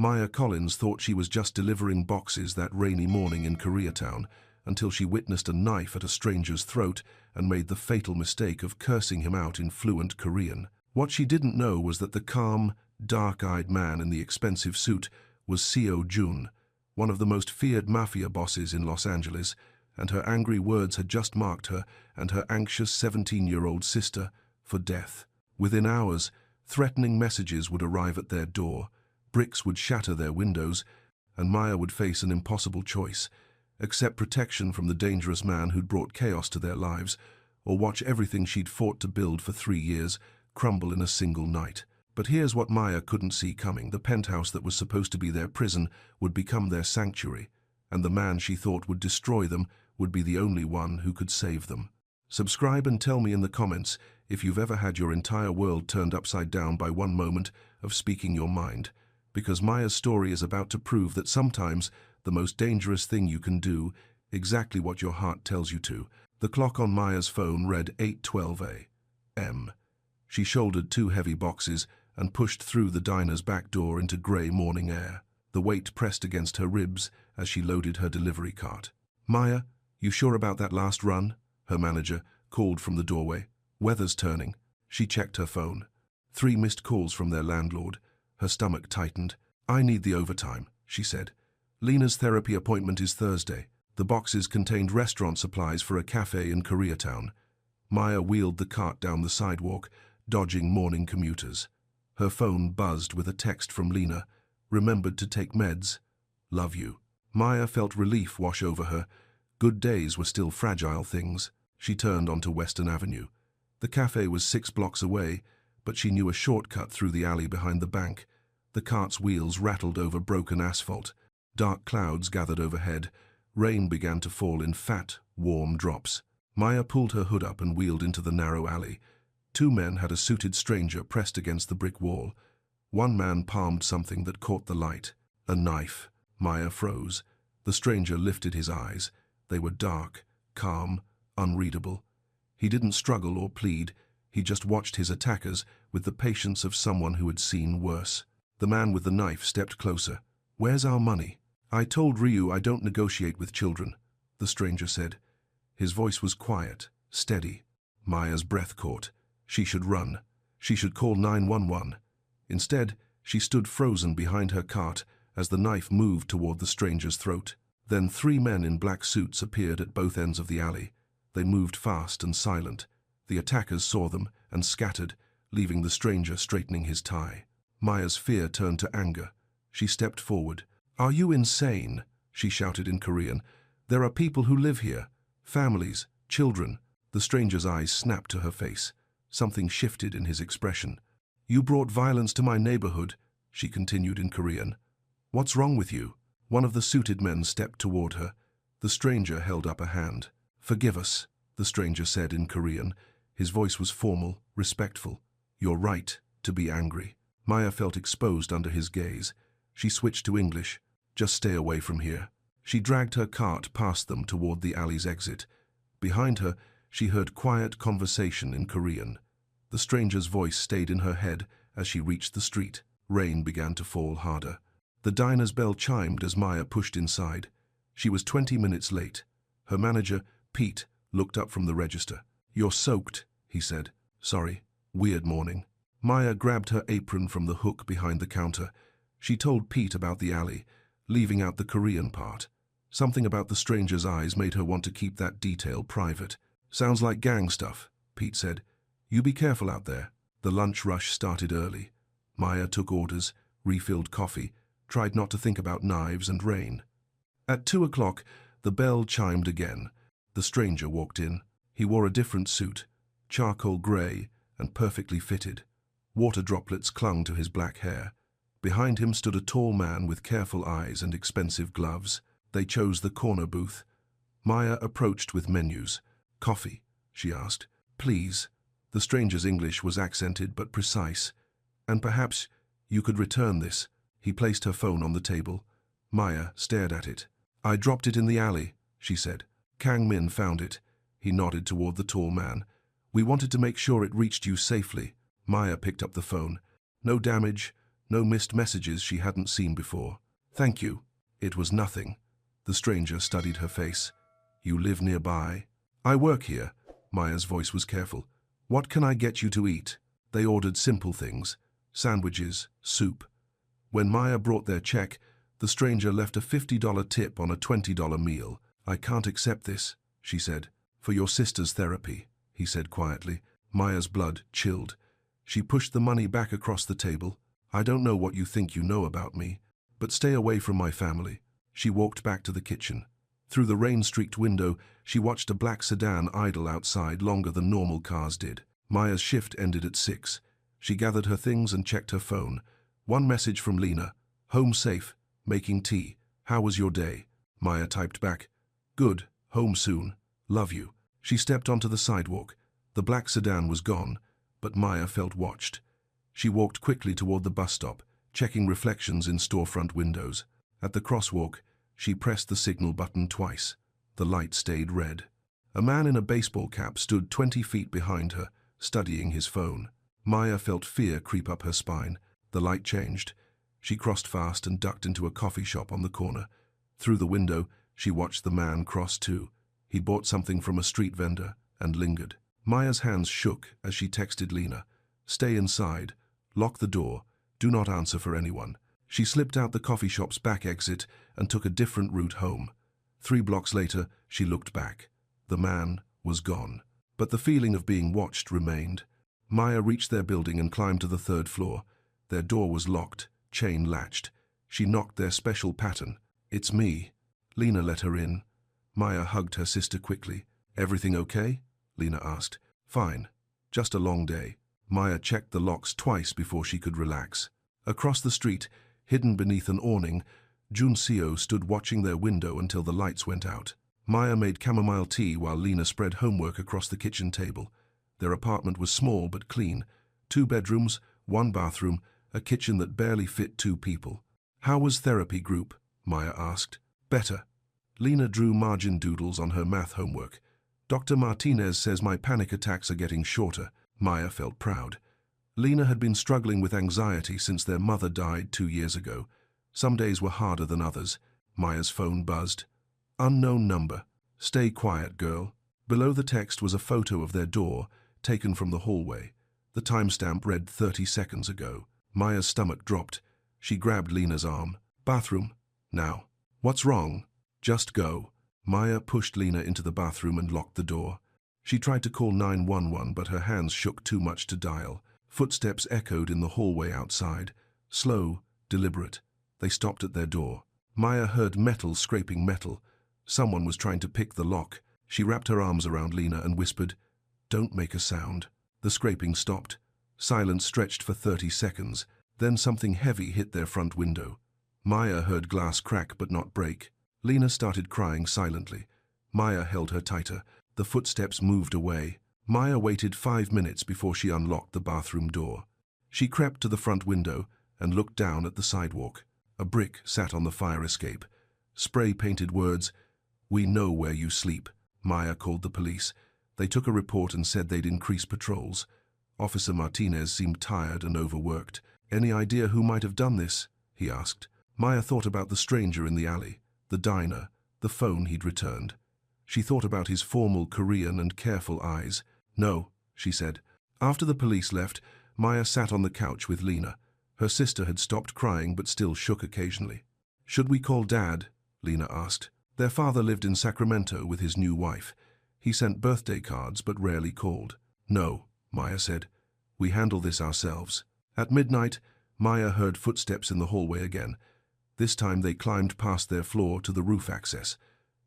Maya Collins thought she was just delivering boxes that rainy morning in Koreatown until she witnessed a knife at a stranger's throat and made the fatal mistake of cursing him out in fluent Korean. What she didn't know was that the calm, dark-eyed man in the expensive suit was Seo Jun, one of the most feared mafia bosses in Los Angeles, and her angry words had just marked her and her anxious 17-year-old sister for death. Within hours, threatening messages would arrive at their door, bricks would shatter their windows, and Maya would face an impossible choice: accept protection from the dangerous man who'd brought chaos to their lives, or watch everything she'd fought to build for 3 years crumble in a single night. But here's what Maya couldn't see coming. The penthouse that was supposed to be their prison would become their sanctuary, and the man she thought would destroy them would be the only one who could save them. Subscribe and tell me in the comments if you've ever had your entire world turned upside down by one moment of speaking your mind, because Maya's story is about to prove that sometimes the most dangerous thing you can do exactly what your heart tells you to. The clock on Maya's phone read 8:12 a.m. She shouldered 2 heavy boxes and pushed through the diner's back door into grey morning air. The weight pressed against her ribs as she loaded her delivery cart. "Maya, you sure about that last run?" her manager called from the doorway. "Weather's turning." She checked her phone. 3 missed calls from their landlord. Her stomach tightened. "I need the overtime," she said. "Lena's therapy appointment is Thursday." The boxes contained restaurant supplies for a cafe in Koreatown. Maya wheeled the cart down the sidewalk, dodging morning commuters. Her phone buzzed with a text from Lena. "Remembered to take meds. Love you." Maya felt relief wash over her. Good days were still fragile things. She turned onto Western Avenue. The cafe was 6 blocks away, but she knew a shortcut through the alley behind the bank. The cart's wheels rattled over broken asphalt. Dark clouds gathered overhead. Rain began to fall in fat, warm drops. Maya pulled her hood up and wheeled into the narrow alley. 2 men had a suited stranger pressed against the brick wall. One man palmed something that caught the light. A knife. Maya froze. The stranger lifted his eyes. They were dark, calm, unreadable. He didn't struggle or plead. He just watched his attackers with the patience of someone who had seen worse. The man with the knife stepped closer. "Where's our money?" "I told Ryu I don't negotiate with children," the stranger said. His voice was quiet, steady. Maya's breath caught. She should run. She should call 911. Instead, she stood frozen behind her cart as the knife moved toward the stranger's throat. Then 3 men in black suits appeared at both ends of the alley. They moved fast and silent. The attackers saw them and scattered, leaving the stranger straightening his tie. Maya's fear turned to anger. She stepped forward. "Are you insane?" she shouted in Korean. "There are people who live here. Families, children." The stranger's eyes snapped to her face. Something shifted in his expression. "You brought violence to my neighborhood," she continued in Korean. "What's wrong with you?" One of the suited men stepped toward her. The stranger held up a hand. "Forgive us," the stranger said in Korean. His voice was formal, respectful. "You're right to be angry." Maya felt exposed under his gaze. She switched to English. "Just stay away from here." She dragged her cart past them toward the alley's exit. Behind her, she heard quiet conversation in Korean. The stranger's voice stayed in her head as she reached the street. Rain began to fall harder. The diner's bell chimed as Maya pushed inside. She was 20 minutes late. Her manager, Pete, looked up from the register. "You're soaked," he said. "Sorry, weird morning." Maya grabbed her apron from the hook behind the counter. She told Pete about the alley, leaving out the Korean part. Something about the stranger's eyes made her want to keep that detail private. "Sounds like gang stuff," Pete said. "You be careful out there." The lunch rush started early. Maya took orders, refilled coffee, tried not to think about knives and rain. At 2 o'clock, the bell chimed again. The stranger walked in. He wore a different suit, charcoal gray and perfectly fitted. Water droplets clung to his black hair. Behind him stood a tall man with careful eyes and expensive gloves. They chose the corner booth. Maya approached with menus. "Coffee?" she asked. "Please." The stranger's English was accented but precise. "And perhaps you could return this." He placed her phone on the table. Maya stared at it. "I dropped it in the alley," she said. "Kang Min found it." He nodded toward the tall man. "We wanted to make sure it reached you safely." Maya picked up the phone. "No damage, No missed messages she hadn't seen before. Thank you. It was nothing. The stranger studied her face. You live nearby? I work here. Maya's voice was careful. What can I get you to eat? They ordered simple things. Sandwiches, soup. When Maya brought their check, the stranger left a $50 tip on a $20 meal. I can't accept this, she said. For your sister's therapy, he said quietly. Maya's blood chilled. She pushed the money back across the table. I don't know what you think you know about me, but stay away from my family. She walked back to the kitchen. Through the rain-streaked window, she watched a black sedan idle outside longer than normal cars did. Maya's shift ended at 6. She gathered her things and checked her phone. One message from Lena. Home safe. Making tea. How was your day? Maya typed back. Good. Home soon. Love you. She stepped onto the sidewalk. The black sedan was gone, but Maya felt watched. She walked quickly toward the bus stop, checking reflections in storefront windows. At the crosswalk, she pressed the signal button twice. The light stayed red. A man in a baseball cap stood 20 feet behind her, studying his phone. Maya felt fear creep up her spine. The light changed. She crossed fast and ducked into a coffee shop on the corner. Through the window, she watched the man cross too. He bought something from a street vendor and lingered. Maya's hands shook as she texted Lena. Stay inside. Lock the door. Do not answer for anyone. She slipped out the coffee shop's back exit and took a different route home. 3 blocks later, she looked back. The man was gone. But the feeling of being watched remained. Maya reached their building and climbed to the 3rd floor. Their door was locked, chain latched. She knocked their special pattern. It's me. Lena let her in. Maya hugged her sister quickly. Everything okay? Lena asked. Fine. Just a long day. Maya checked the locks twice before she could relax. Across the street, hidden beneath an awning, Junseo stood watching their window until the lights went out. Maya made chamomile tea while Lena spread homework across the kitchen table. Their apartment was small but clean. 2 bedrooms, 1 bathroom, a kitchen that barely fit 2 people. How was therapy group? Maya asked. Better. Lena drew margin doodles on her math homework. Dr. Martinez says my panic attacks are getting shorter. Maya felt proud. Lena had been struggling with anxiety since their mother died 2 years ago. Some days were harder than others. Maya's phone buzzed. Unknown number. Stay quiet, girl. Below the text was a photo of their door, taken from the hallway. The timestamp read 30 seconds ago. Maya's stomach dropped. She grabbed Lena's arm. Bathroom. Now. What's wrong? Just go. Maya pushed Lena into the bathroom and locked the door. She tried to call 911, but her hands shook too much to dial. Footsteps echoed in the hallway outside. Slow, deliberate. They stopped at their door. Maya heard metal scraping metal. Someone was trying to pick the lock. She wrapped her arms around Lena and whispered, Don't make a sound. The scraping stopped. Silence stretched for 30 seconds. Then something heavy hit their front window. Maya heard glass crack but not break. Lena started crying silently. Maya held her tighter. The footsteps moved away. Maya waited 5 minutes before she unlocked the bathroom door. She crept to the front window and looked down at the sidewalk. A brick sat on the fire escape. Spray-painted words, We know where you sleep. Maya called the police. They took a report and said they'd increase patrols. Officer Martinez seemed tired and overworked. Any idea who might have done this? He asked. Maya thought about the stranger in the alley, the diner, the phone he'd returned. She thought about his formal Korean and careful eyes. No, she said. After the police left, Maya sat on the couch with Lena. Her sister had stopped crying but still shook occasionally. Should we call Dad? Lena asked. Their father lived in Sacramento with his new wife. He sent birthday cards but rarely called. No, Maya said. We handle this ourselves. At midnight, Maya heard footsteps in the hallway again. This time they climbed past their floor to the roof access.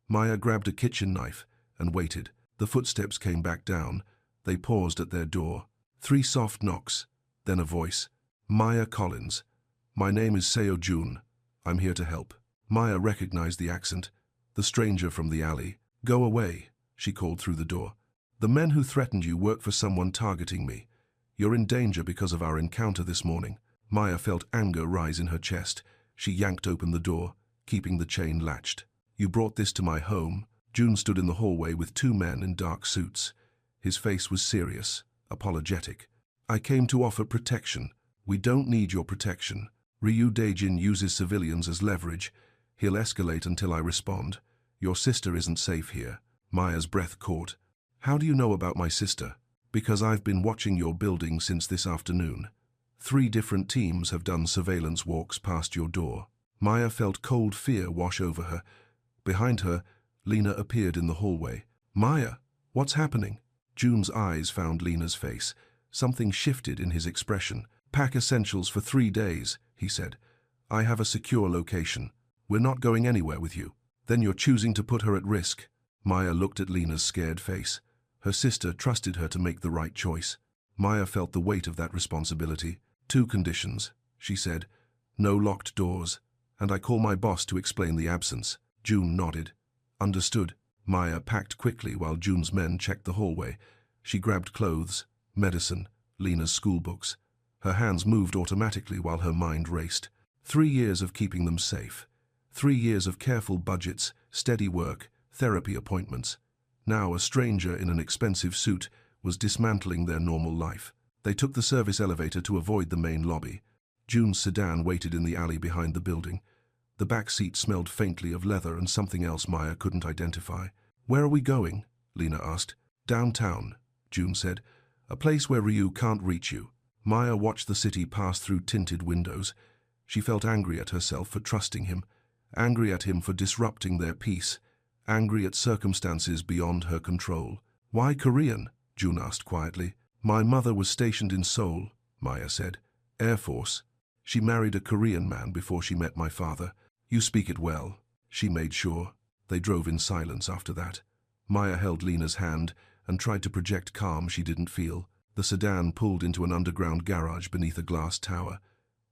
Maya grabbed a kitchen knife and waited. The footsteps came back down. They paused at their door. 3 soft knocks, then a voice. Maya Collins. My name is Seo Jun. I'm here to help. Maya recognized the accent. The stranger from the alley. Go away, she called through the door. The men who threatened you work for someone targeting me. You're in danger because of our encounter this morning. Maya felt anger rise in her chest. She yanked open the door, keeping the chain latched. You brought this to my home. June stood in the hallway with 2 men in dark suits. His face was serious, apologetic. I came to offer protection. We don't need your protection. Ryu Daejin uses civilians as leverage. He'll escalate until I respond. Your sister isn't safe here. Maya's breath caught. How do you know about my sister? Because I've been watching your building since this afternoon. 3 different teams have done surveillance walks past your door. Maya felt cold fear wash over her. Behind her, Lena appeared in the hallway. Maya, what's happening? June's eyes found Lena's face. Something shifted in his expression. Pack essentials for 3 days, he said. I have a secure location. We're not going anywhere with you. Then you're choosing to put her at risk. Maya looked at Lena's scared face. Her sister trusted her to make the right choice. Maya felt the weight of that responsibility. 2 conditions, she said. No locked doors, and I call my boss to explain the absence. June nodded. Understood. Maya packed quickly while June's men checked the hallway. She grabbed clothes, medicine, Lena's schoolbooks. Her hands moved automatically while her mind raced. 3 years of keeping them safe. 3 years of careful budgets, steady work, therapy appointments. Now a stranger in an expensive suit was dismantling their normal life. They took the service elevator to avoid the main lobby. June's sedan waited in the alley behind the building. The back seat smelled faintly of leather and something else Maya couldn't identify. Where are we going? Lena asked. Downtown, June said. A place where Ryu can't reach you. Maya watched the city pass through tinted windows. She felt angry at herself for trusting him, angry at him for disrupting their peace, angry at circumstances beyond her control. Why Korean? June asked quietly. My mother was stationed in Seoul, Maya said. Air Force. She married a Korean man before she met my father. You speak it well. She made sure. They drove in silence after that. Maya held Lena's hand and tried to project calm she didn't feel. The sedan pulled into an underground garage beneath a glass tower.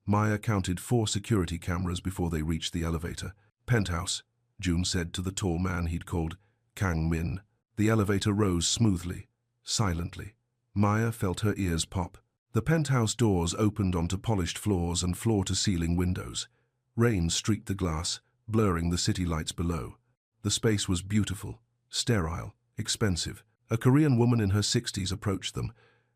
Maya counted 4 security cameras before they reached the elevator. Penthouse, June said to the tall man he'd called Kang Min. The elevator rose smoothly, silently. Maya felt her ears pop. The penthouse doors opened onto polished floors and floor-to-ceiling windows. Rain streaked the glass, blurring the city lights below. The space was beautiful, sterile, expensive. A Korean woman in her 60s approached them.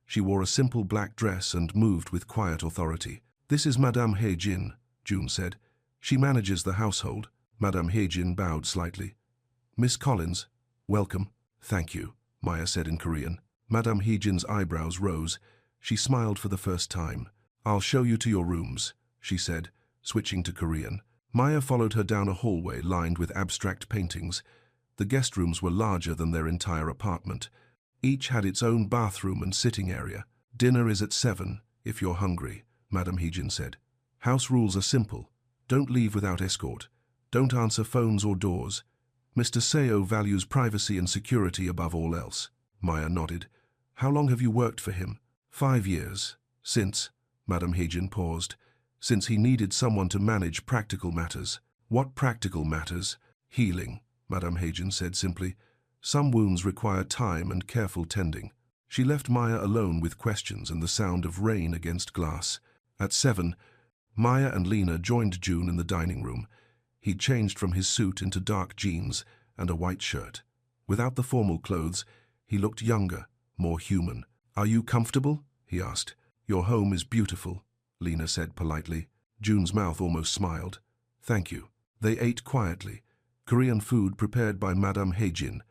She wore a simple black dress and moved with quiet authority. This is Madame Hae-jin, June said. She manages the household. Madame Hae-jin bowed slightly. Miss Collins, welcome. Thank you, Maya said in Korean. Madame Hae-jin's eyebrows rose. She smiled for the first time. I'll show you to your rooms, she said, switching to Korean. Maya followed her down a hallway lined with abstract paintings. The guest rooms were larger than their entire apartment. Each had its own bathroom and sitting area. Dinner is at 7, if you're hungry, Madame Hae-jin said. House rules are simple. Don't leave without escort. Don't answer phones or doors. Mr. Seo values privacy and security above all else. Maya nodded. How long have you worked for him? 5 years. Since, Madame Hae-jin paused, since he needed someone to manage practical matters. What practical matters? Healing, Madame Hae-jin said simply. Some wounds require time and careful tending. She left Maya alone with questions and the sound of rain against glass. At 7, Maya and Lena joined June in the dining room. He'd changed from his suit into dark jeans and a white shirt. Without the formal clothes, he looked younger, more human. Are you comfortable? He asked. Your home is beautiful, Lena said politely. June's mouth almost smiled. Thank you. They ate quietly. Korean food prepared by Madame Hae-jin.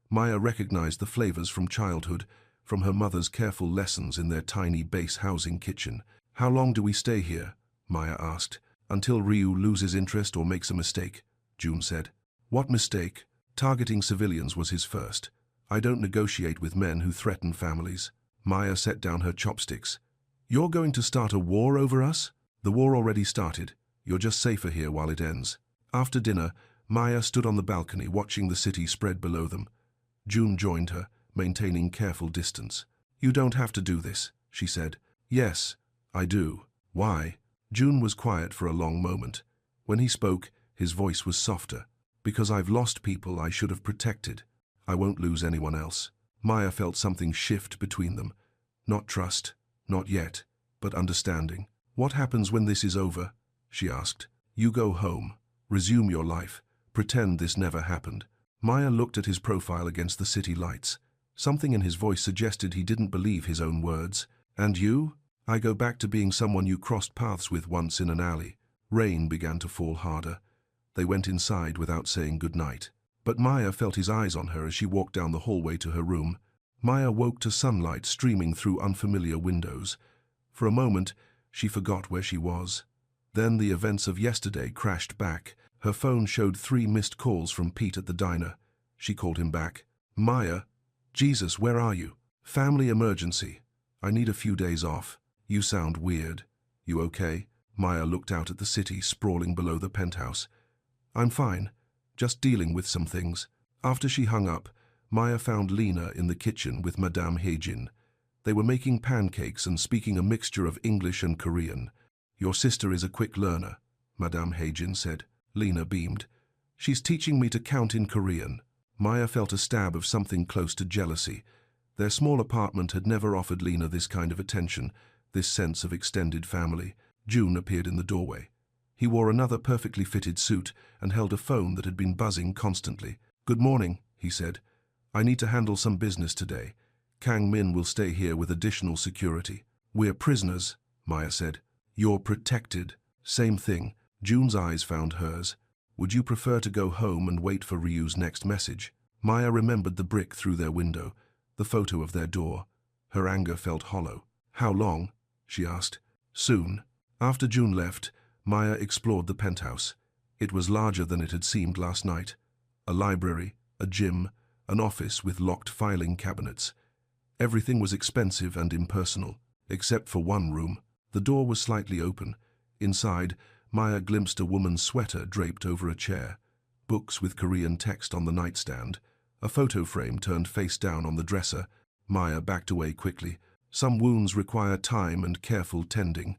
Maya recognized the flavors from childhood, from her mother's careful lessons in their tiny base housing kitchen. How long do we stay here? Maya asked. Until Ryu loses interest or makes a mistake, June said. What mistake? Targeting civilians was his first. I don't negotiate with men who threaten families. Maya set down her chopsticks. You're going to start a war over us? The war already started. You're just safer here while it ends. After dinner, Maya stood on the balcony watching the city spread below them. June joined her, maintaining careful distance. You don't have to do this, she said. Yes, I do. Why? June was quiet for a long moment. When he spoke, his voice was softer. Because I've lost people I should have protected. I won't lose anyone else. Maya felt something shift between them. Not trust, not yet, but understanding. What happens when this is over? She asked. You go home. Resume your life. Pretend this never happened. Maya looked at his profile against the city lights. Something in his voice suggested he didn't believe his own words. And you? I go back to being someone you crossed paths with once in an alley. Rain began to fall harder. They went inside without saying goodnight. But Maya felt his eyes on her as she walked down the hallway to her room. Maya woke to sunlight streaming through unfamiliar windows. For a moment, she forgot where she was. Then the events of yesterday crashed back. Her phone showed 3 missed calls from Pete at the diner. She called him back. Maya, Jesus, where are you? Family emergency. I need a few days off. You sound weird. You okay? Maya looked out at the city sprawling below the penthouse. I'm fine. Just dealing with some things. After she hung up, Maya found Lena in the kitchen with Madame Hejin. They were making pancakes and speaking a mixture of English and Korean. Your sister is a quick learner, Madame Hejin said. Lena beamed. She's teaching me to count in Korean. Maya felt a stab of something close to jealousy. Their small apartment had never offered Lena this kind of attention, this sense of extended family. June appeared in the doorway. He wore another perfectly fitted suit and held a phone that had been buzzing constantly. Good morning, he said. I need to handle some business today. Kang Min will stay here with additional security. We're prisoners, Maya said. You're protected. Same thing. June's eyes found hers. Would you prefer to go home and wait for Ryu's next message? Maya remembered the brick through their window, the photo of their door. Her anger felt hollow. How long? She asked. Soon. After June left, Maya explored the penthouse. It was larger than it had seemed last night. A library, a gym, an office with locked filing cabinets. Everything was expensive and impersonal, except for one room. The door was slightly open. Inside, Maya glimpsed a woman's sweater draped over a chair, books with Korean text on the nightstand, a photo frame turned face down on the dresser. Maya backed away quickly. Some wounds require time and careful tending.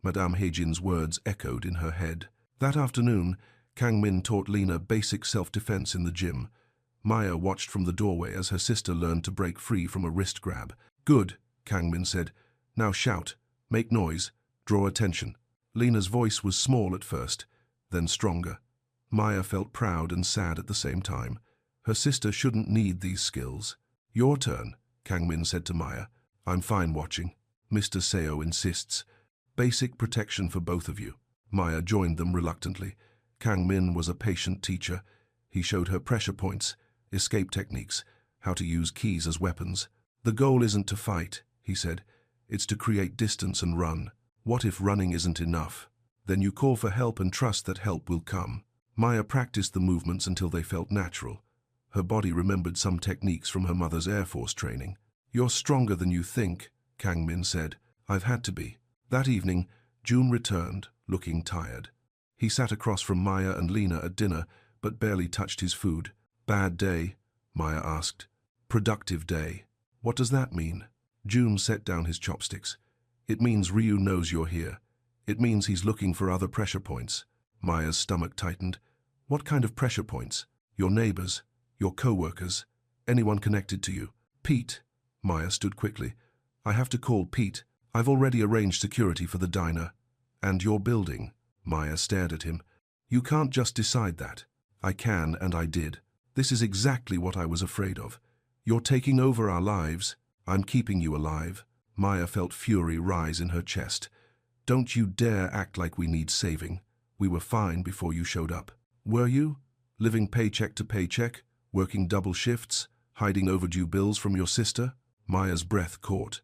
Madame Hejin's words echoed in her head. That afternoon, Kang Min taught Lena basic self-defense in the gym. Maya watched from the doorway as her sister learned to break free from a wrist grab. Good, Kang Min said. Now shout, make noise, draw attention. Lena's voice was small at first, then stronger. Maya felt proud and sad at the same time. Her sister shouldn't need these skills. Your turn, Kang Min said to Maya. I'm fine watching. Mr. Seo insists. Basic protection for both of you. Maya joined them reluctantly. Kang Min was a patient teacher. He showed her pressure points, escape techniques, how to use keys as weapons. The goal isn't to fight, he said. It's to create distance and run. What if running isn't enough? Then you call for help and trust that help will come. Maya practiced the movements until they felt natural. Her body remembered some techniques from her mother's Air Force training. You're stronger than you think, Kang Min said. I've had to be. That evening, June returned, looking tired. He sat across from Maya and Lena at dinner, but barely touched his food. Bad day? Maya asked. Productive day. What does that mean? June set down his chopsticks. It means Ryu knows you're here. It means he's looking for other pressure points. Maya's stomach tightened. What kind of pressure points? Your neighbors, your co-workers, anyone connected to you. Pete. Maya stood quickly. I have to call Pete. I've already arranged security for the diner. And your building. Maya stared at him. You can't just decide that. I can, and I did. This is exactly what I was afraid of. You're taking over our lives. I'm keeping you alive. Maya felt fury rise in her chest. Don't you dare act like we need saving. We were fine before you showed up. Were you? Living paycheck to paycheck, working double shifts, hiding overdue bills from your sister? Maya's breath caught.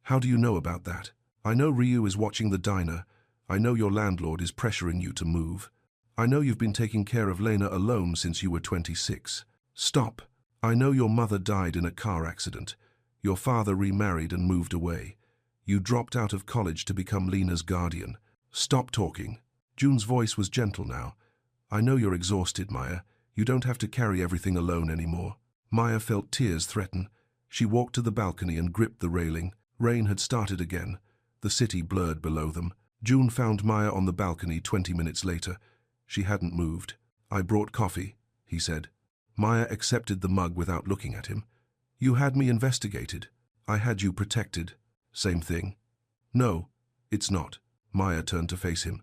How do you know about that? I know Ryu is watching the diner. I know your landlord is pressuring you to move. I know you've been taking care of Lena alone since you were 26. Stop. I know your mother died in a car accident. Your father remarried and moved away. You dropped out of college to become Lena's guardian. Stop talking. June's voice was gentle now. I know you're exhausted, Maya. You don't have to carry everything alone anymore. Maya felt tears threaten. She walked to the balcony and gripped the railing. Rain had started again. The city blurred below them. June found Maya on the balcony 20 minutes later. She hadn't moved. I brought coffee, he said. Maya accepted the mug without looking at him. You had me investigated. I had you protected. Same thing. No, it's not. Maya turned to face him.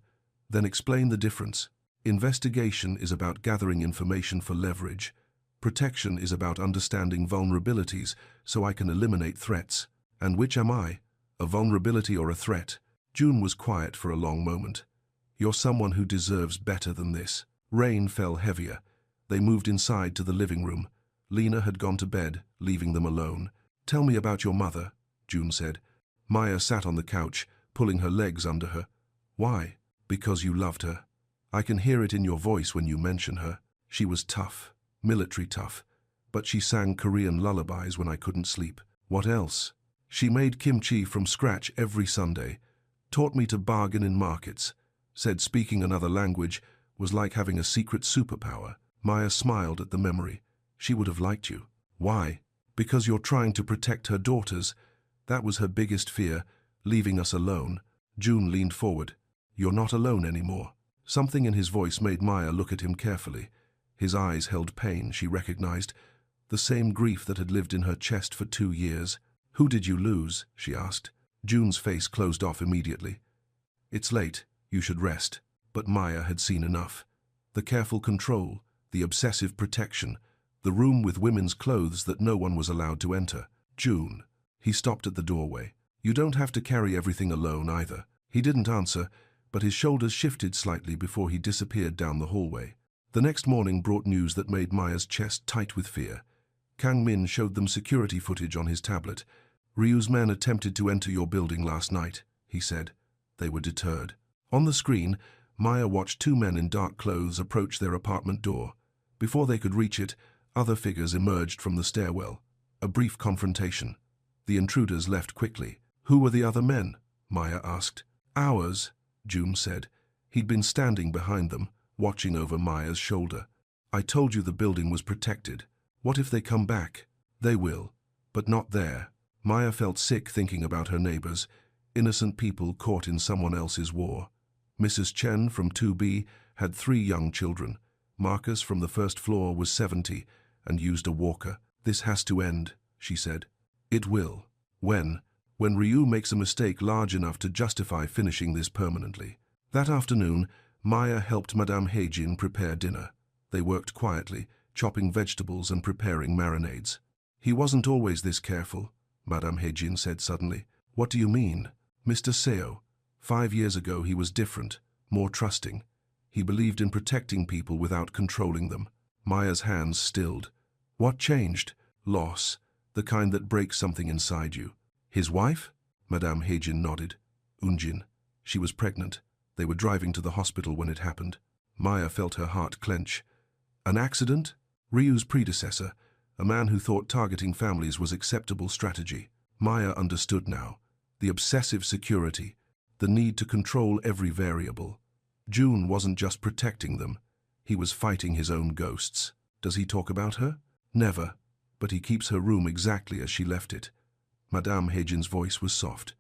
Then explain the difference. Investigation is about gathering information for leverage. Protection is about understanding vulnerabilities so I can eliminate threats. And which am I? A vulnerability or a threat? June was quiet for a long moment. You're someone who deserves better than this. Rain fell heavier. They moved inside to the living room. Lena had gone to bed, leaving them alone. Tell me about your mother, June said. Maya sat on the couch, pulling her legs under her. Why? Because you loved her. I can hear it in your voice when you mention her. She was tough, military tough, but she sang Korean lullabies when I couldn't sleep. What else? She made kimchi from scratch every Sunday, taught me to bargain in markets, said speaking another language was like having a secret superpower. Maya smiled at the memory. She would have liked you. Why? Because you're trying to protect her daughters. That was her biggest fear, leaving us alone. June leaned forward. You're not alone anymore. Something in his voice made Maya look at him carefully. His eyes held pain, she recognized, the same grief that had lived in her chest for 2 years. Who did you lose? She asked. June's face closed off immediately. It's late. You should rest. But Maya had seen enough. The careful control, the obsessive protection, the room with women's clothes that no one was allowed to enter. June. He stopped at the doorway. You don't have to carry everything alone either. He didn't answer, but his shoulders shifted slightly before he disappeared down the hallway. The next morning brought news that made Maya's chest tight with fear. Kang Min showed them security footage on his tablet. Ryu's men attempted to enter your building last night, he said. They were deterred. On the screen, Maya watched 2 men in dark clothes approach their apartment door. Before they could reach it, other figures emerged from the stairwell. A brief confrontation. The intruders left quickly. Who were the other men? Maya asked. Ours, June said. He'd been standing behind them, watching over Maya's shoulder. I told you the building was protected. What if they come back? They will, but not there. Maya felt sick thinking about her neighbors, innocent people caught in someone else's war. Mrs. Chen from 2B had 3 young children. Marcus from the first floor was 70 and used a walker. This has to end, she said. It will. When? When Ryu makes a mistake large enough to justify finishing this permanently. That afternoon, Maya helped Madame Heijin prepare dinner. They worked quietly, chopping vegetables and preparing marinades. He wasn't always this careful, Madame Heijin said suddenly. What do you mean? Mr. Seo. 5 years ago he was different, more trusting. He believed in protecting people without controlling them. Maya's hands stilled. What changed? Loss, the kind that breaks something inside you. His wife? Madame Heijin nodded. Unjin. She was pregnant. They were driving to the hospital when it happened. Maya felt her heart clench. An accident? Ryu's predecessor, a man who thought targeting families was acceptable strategy. Maya understood now. The obsessive security, the need to control every variable. June wasn't just protecting them. He was fighting his own ghosts. Does he talk about her? Never. But he keeps her room exactly as she left it. Madame Heijin's voice was soft.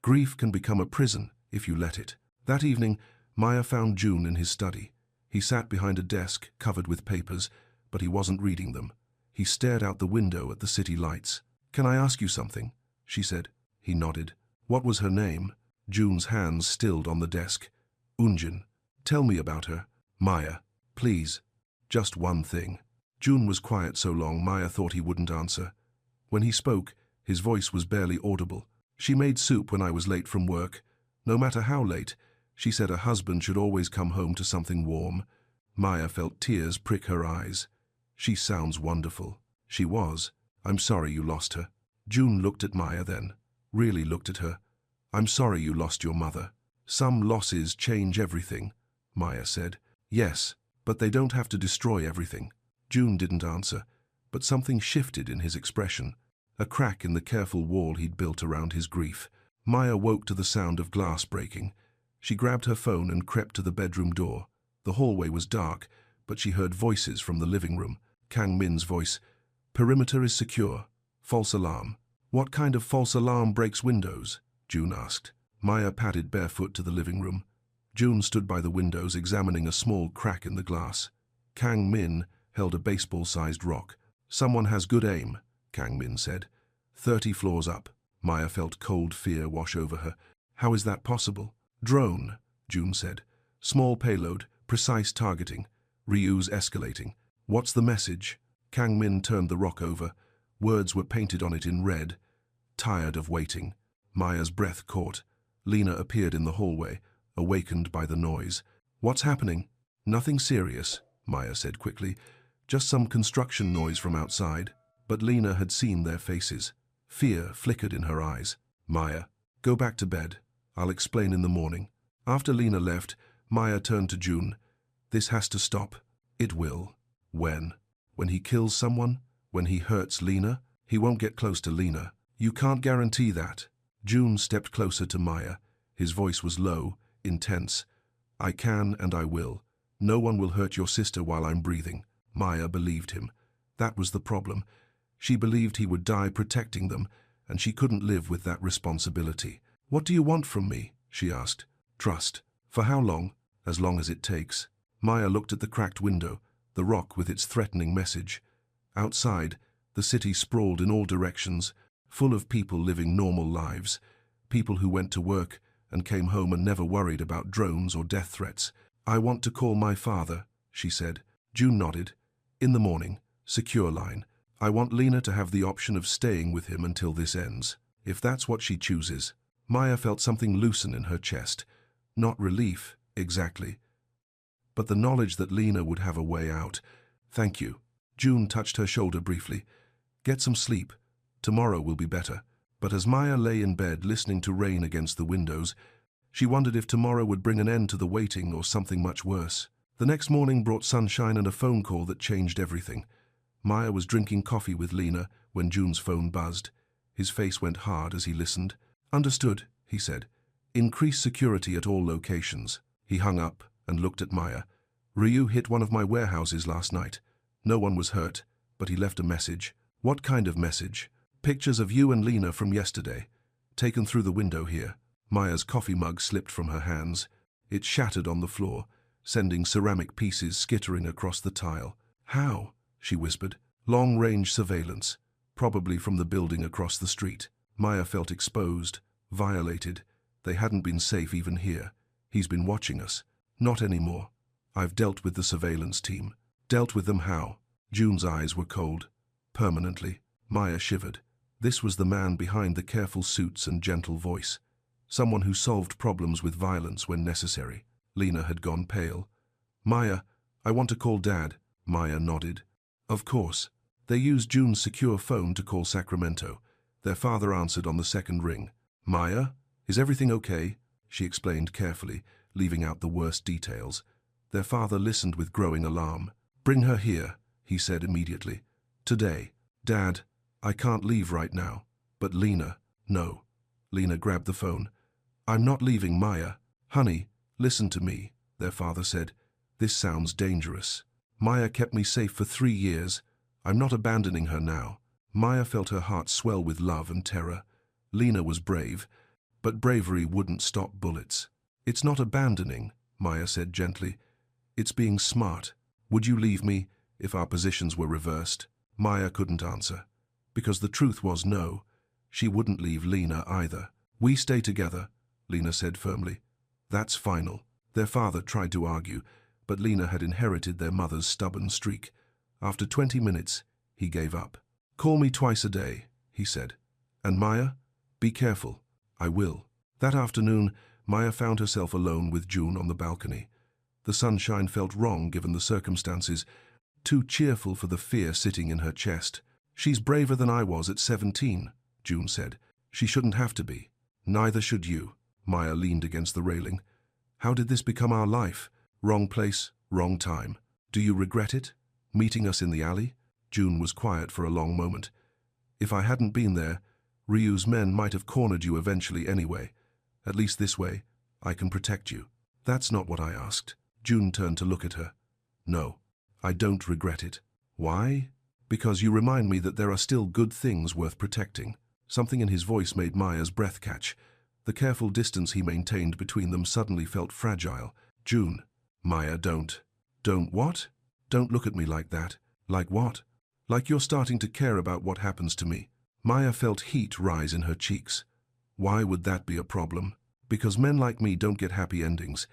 Grief can become a prison if you let it. That evening, Maya found June in his study. He sat behind a desk covered with papers, but he wasn't reading them. He stared out the window at the city lights. Can I ask you something? She said. He nodded. What was her name? June's hands stilled on the desk. Unjin. Tell me about her. Maya. Please. Just one thing. June was quiet so long Maya thought he wouldn't answer. When he spoke, his voice was barely audible. She made soup when I was late from work. No matter how late, she said a husband should always come home to something warm. Maya felt tears prick her eyes. She sounds wonderful. She was. I'm sorry you lost her. June looked at Maya then. Really looked at her. I'm sorry you lost your mother. Some losses change everything, Maya said. Yes, but they don't have to destroy everything. June didn't answer, but something shifted in his expression. A crack in the careful wall he'd built around his grief. Maya woke to the sound of glass breaking. She grabbed her phone and crept to the bedroom door. The hallway was dark, but she heard voices from the living room. Kang Min's voice. Perimeter is secure. False alarm. What kind of false alarm breaks windows? June asked. Maya padded barefoot to the living room. June stood by the windows examining a small crack in the glass. Kang Min held a baseball-sized rock. Someone has good aim, Kang Min said. 30 floors up. Maya felt cold fear wash over her. How is that possible? Drone, June said. Small payload, precise targeting. Ryu's escalating. What's the message? Kang Min turned the rock over. Words were painted on it in red. Tired of waiting. Maya's breath caught. Lena appeared in the hallway. awakened by the noise. "What's happening?" "Nothing serious," Maya said quickly. "Just some construction noise from outside." But Lena had seen their faces. Fear flickered in her eyes. "Maya, go back to bed. I'll explain in the morning." After Lena left, Maya turned to June. "This has to stop." "It will." "When?" "When he kills someone? When he hurts Lena? He won't get close to Lena." "You can't guarantee that." June stepped closer to Maya. His voice was low, intense. "I can and I will. No one will hurt your sister while I'm breathing." Maya believed him. That was the problem. She believed he would die protecting them, and she couldn't live with that responsibility. "What do you want from me?" she asked. "Trust." "For how long?" "As long as it takes." Maya looked at the cracked window, the rock with its threatening message. Outside, the city sprawled in all directions, full of people living normal lives. People who went to work and came home and never worried about drones or death threats. "I want to call my father," she said. June nodded. "In the morning. Secure line. I want Lena to have the option of staying with him until this ends. If that's what she chooses." Maya felt something loosen in her chest. Not relief, exactly, but the knowledge that Lena would have a way out. "Thank you." June touched her shoulder briefly. "Get some sleep. Tomorrow will be better." But as Maya lay in bed listening to rain against the windows, she wondered if tomorrow would bring an end to the waiting or something much worse. The next morning brought sunshine and a phone call that changed everything. Maya was drinking coffee with Lena when June's phone buzzed. His face went hard as he listened. "Understood," he said. "Increase security at all locations." He hung up and looked at Maya. "Ryu hit one of my warehouses last night. No one was hurt, but he left a message." "What kind of message?" "Pictures of you and Lena from yesterday. Taken through the window here." Maya's coffee mug slipped from her hands. It shattered on the floor, sending ceramic pieces skittering across the tile. "How?" she whispered. "Long-range surveillance, probably from the building across the street." Maya felt exposed, violated. They hadn't been safe even here. "He's been watching us." "Not anymore. I've dealt with the surveillance team." "Dealt with them how?" June's eyes were cold. "Permanently." Maya shivered. This was the man behind the careful suits and gentle voice. Someone who solved problems with violence when necessary. Lena had gone pale. "Maya, I want to call Dad." Maya nodded. "Of course." They used June's secure phone to call Sacramento. Their father answered on the second ring. "Maya, is everything okay?" she explained carefully, leaving out the worst details. Their father listened with growing alarm. "Bring her here," he said immediately. "Today." "Dad, I can't leave right now." "But Lena." "No." Lena grabbed the phone. "I'm not leaving Maya." "Honey, listen to me," their father said. "This sounds dangerous. Maya kept me safe for 3 years. I'm not abandoning her now." Maya felt her heart swell with love and terror. Lena was brave, but bravery wouldn't stop bullets. "It's not abandoning," Maya said gently. "It's being smart. Would you leave me if our positions were reversed?" Maya couldn't answer, because the truth was no. She wouldn't leave Lena either. "We stay together," Lena said firmly. "That's final." Their father tried to argue, but Lena had inherited their mother's stubborn streak. After 20 minutes, he gave up. "Call me twice a day," he said. "And Maya, be careful." "I will." That afternoon, Maya found herself alone with June on the balcony. The sunshine felt wrong given the circumstances, too cheerful for the fear sitting in her chest. "She's braver than I was at 17, June said. "She shouldn't have to be." "Neither should you." Maya leaned against the railing. "How did this become our life? Wrong place, wrong time. Do you regret it? Meeting us in the alley?" June was quiet for a long moment. "If I hadn't been there, Ryu's men might have cornered you eventually anyway. At least this way, I can protect you." "That's not what I asked." June turned to look at her. "No, I don't regret it." "Why?" "Because you remind me that there are still good things worth protecting." Something in his voice made Maya's breath catch. The careful distance he maintained between them suddenly felt fragile. "June." "Maya, don't." "Don't what?" "Don't look at me like that." "Like what?" "Like you're starting to care about what happens to me." Maya felt heat rise in her cheeks. "Why would that be a problem?" "Because men like me don't get happy endings.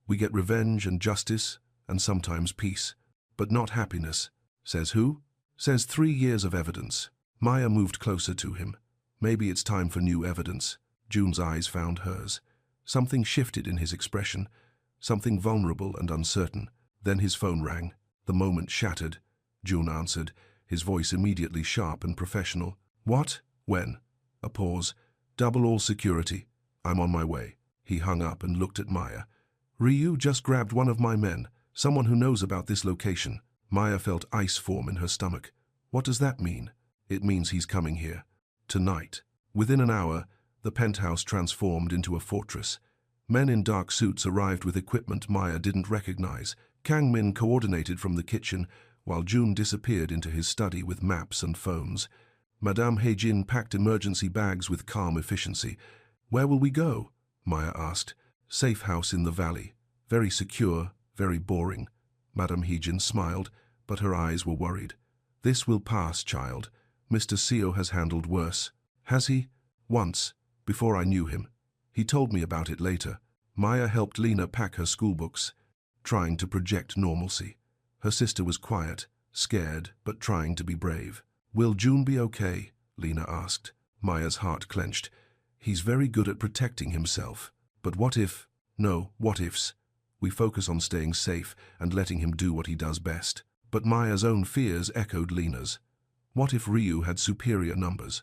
We get revenge and justice, and sometimes peace. But not happiness." "Says who?" "Says 3 years of evidence." Maya moved closer to him. "Maybe it's time for new evidence." June's eyes found hers. Something shifted in his expression, something vulnerable and uncertain. Then his phone rang. The moment shattered. June answered, his voice immediately sharp and professional. What? When? A pause. Double all security. I'm on my way. He hung up and looked at Maya. Ryu just grabbed one of my men, someone who knows about this location. Maya felt ice form in her stomach. What does that mean? It means he's coming here. Tonight. Within an hour, the penthouse transformed into a fortress. Men in dark suits arrived with equipment Maya didn't recognize. Kang Min coordinated from the kitchen, while June disappeared into his study with maps and phones. Madame Heijin packed emergency bags with calm efficiency. Where will we go? Maya asked. Safe house in the valley. Very secure, very boring. Madame Heijin smiled, but her eyes were worried. This will pass, child. Mr. Seo has handled worse. Has he? Once, before I knew him. He told me about it later. Maya helped Lena pack her schoolbooks, trying to project normalcy. Her sister was quiet, scared, but trying to be brave. Will June be okay? Lena asked. Maya's heart clenched. He's very good at protecting himself. But what if? No, what ifs? We focus on staying safe and letting him do what he does best. But Maya's own fears echoed Lena's. What if Ryu had superior numbers?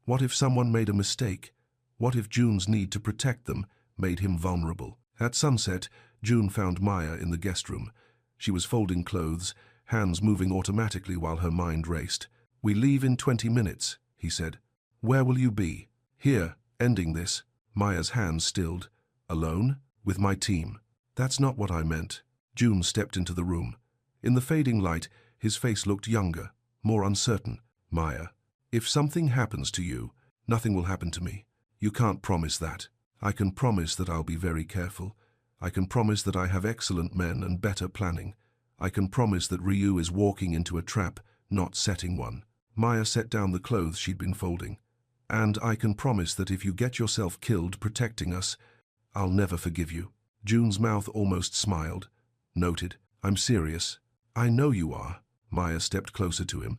What if someone made a mistake? What if June's need to protect them made him vulnerable? At sunset, June found Maya in the guest room. She was folding clothes, hands moving automatically while her mind raced. We leave in 20 minutes, he said. Where will you be? Here, ending this. Maya's hands stilled. Alone? With my team. That's not what I meant. June stepped into the room. In the fading light, his face looked younger, more uncertain. Maya, if something happens to you, nothing will happen to me. You can't promise that. I can promise that I'll be very careful. I can promise that I have excellent men and better planning. I can promise that Ryu is walking into a trap, not setting one. Maya set down the clothes she'd been folding. And I can promise that if you get yourself killed protecting us, I'll never forgive you. June's mouth almost smiled. Noted. I'm serious. I know you are. Maya stepped closer to him.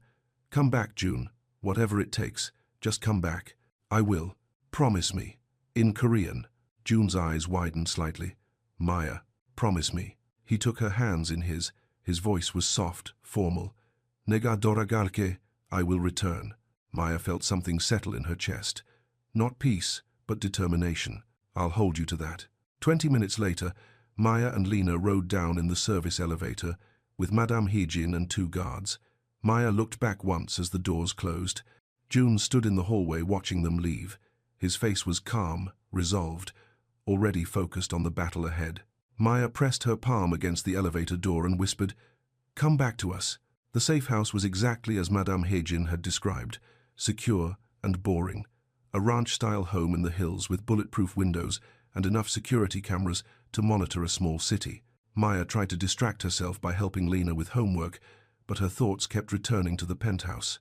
Come back, June. Whatever it takes. Just come back. I will. Promise me. In Korean. June's eyes widened slightly. Maya, promise me. He took her hands in his. His voice was soft, formal. Nega doragalke, I will return. Maya felt something settle in her chest. Not peace, but determination. I'll hold you to that. 20 minutes later, Maya and Lena rode down in the service elevator with Madame Heijin and 2 guards. Maya looked back once as the doors closed. June stood in the hallway watching them leave. His face was calm, resolved, already focused on the battle ahead. Maya pressed her palm against the elevator door and whispered, Come back to us. The safe house was exactly as Madame Heijin had described, secure and boring. A ranch-style home in the hills with bulletproof windows and enough security cameras to monitor a small city. Maya tried to distract herself by helping Lena with homework, but her thoughts kept returning to the penthouse.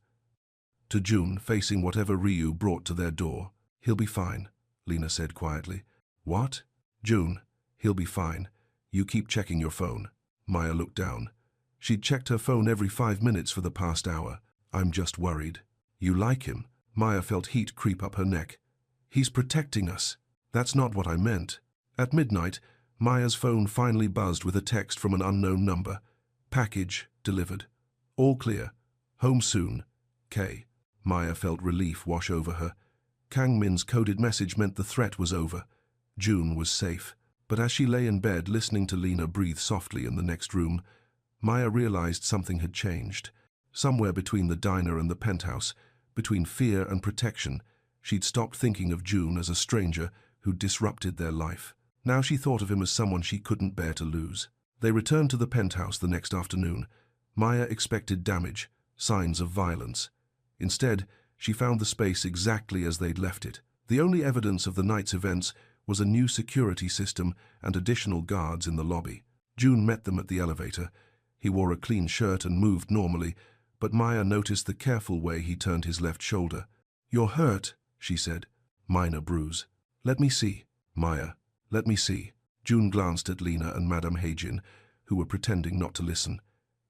To June, facing whatever Ryu brought to their door. He'll be fine, Lena said quietly. What? June, he'll be fine. You keep checking your phone. Maya looked down. She'd checked her phone every 5 minutes for the past hour. I'm just worried. You like him? Maya felt heat creep up her neck. He's protecting us. That's not what I meant. At midnight, Maya's phone finally buzzed with a text from an unknown number. Package delivered. All clear. Home soon. K. Maya felt relief wash over her. Kang Min's coded message meant the threat was over. June was safe. But as she lay in bed listening to Lena breathe softly in the next room, Maya realized something had changed. Somewhere between the diner and the penthouse, between fear and protection, she'd stopped thinking of June as a stranger who'd disrupted their life. Now she thought of him as someone she couldn't bear to lose. They returned to the penthouse the next afternoon. Maya expected damage, signs of violence. Instead, she found the space exactly as they'd left it. The only evidence of the night's events was a new security system and additional guards in the lobby. June met them at the elevator. He wore a clean shirt and moved normally, but Maya noticed the careful way he turned his left shoulder. You're hurt, she said. Minor bruise. Let me see. Maya, let me see. June glanced at Lena and Madame Heijin, who were pretending not to listen.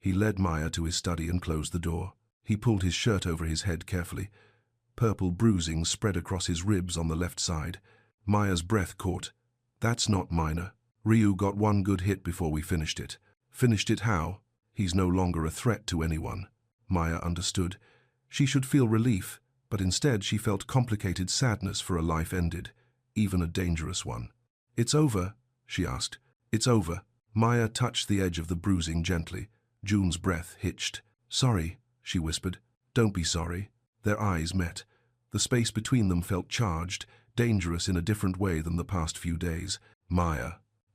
He led Maya to his study and closed the door. He pulled his shirt over his head carefully. Purple bruising spread across his ribs on the left side. Maya's breath caught. That's not minor. Ryu got one good hit before we finished it. Finished it how? He's no longer a threat to anyone. Maya understood. She should feel relief, but instead she felt complicated sadness for a life ended, even a dangerous one. It's over, she asked. It's over. Maya touched the edge of the bruising gently. June's breath hitched. Sorry, she whispered. Don't be sorry. Their eyes met. The space between them felt charged, dangerous in a different way than the past few days. Maya,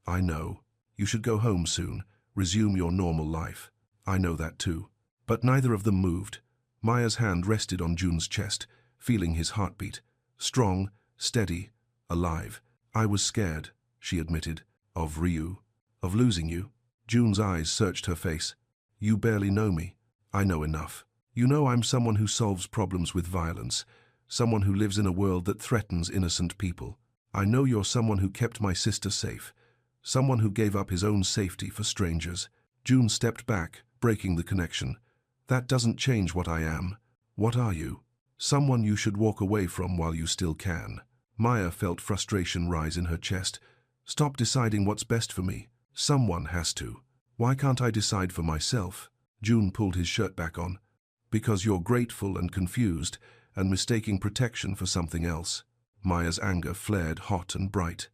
I know. You should go home soon, resume your normal life. I know that too. But neither of them moved. Maya's hand rested on June's chest, feeling his heartbeat. Strong, steady, alive. I was scared, she admitted. Of Ryu. Of losing you. June's eyes searched her face. You barely know me. I know enough. You know I'm someone who solves problems with violence, someone who lives in a world that threatens innocent people. I know you're someone who kept my sister safe, someone who gave up his own safety for strangers. June stepped back, breaking the connection. That doesn't change what I am. What are you? Someone you should walk away from while you still can. Maya felt frustration rise in her chest. Stop deciding what's best for me. Someone has to. Why can't I decide for myself? June pulled his shirt back on. Because you're grateful and confused, and mistaking protection for something else. Maya's anger flared hot and bright.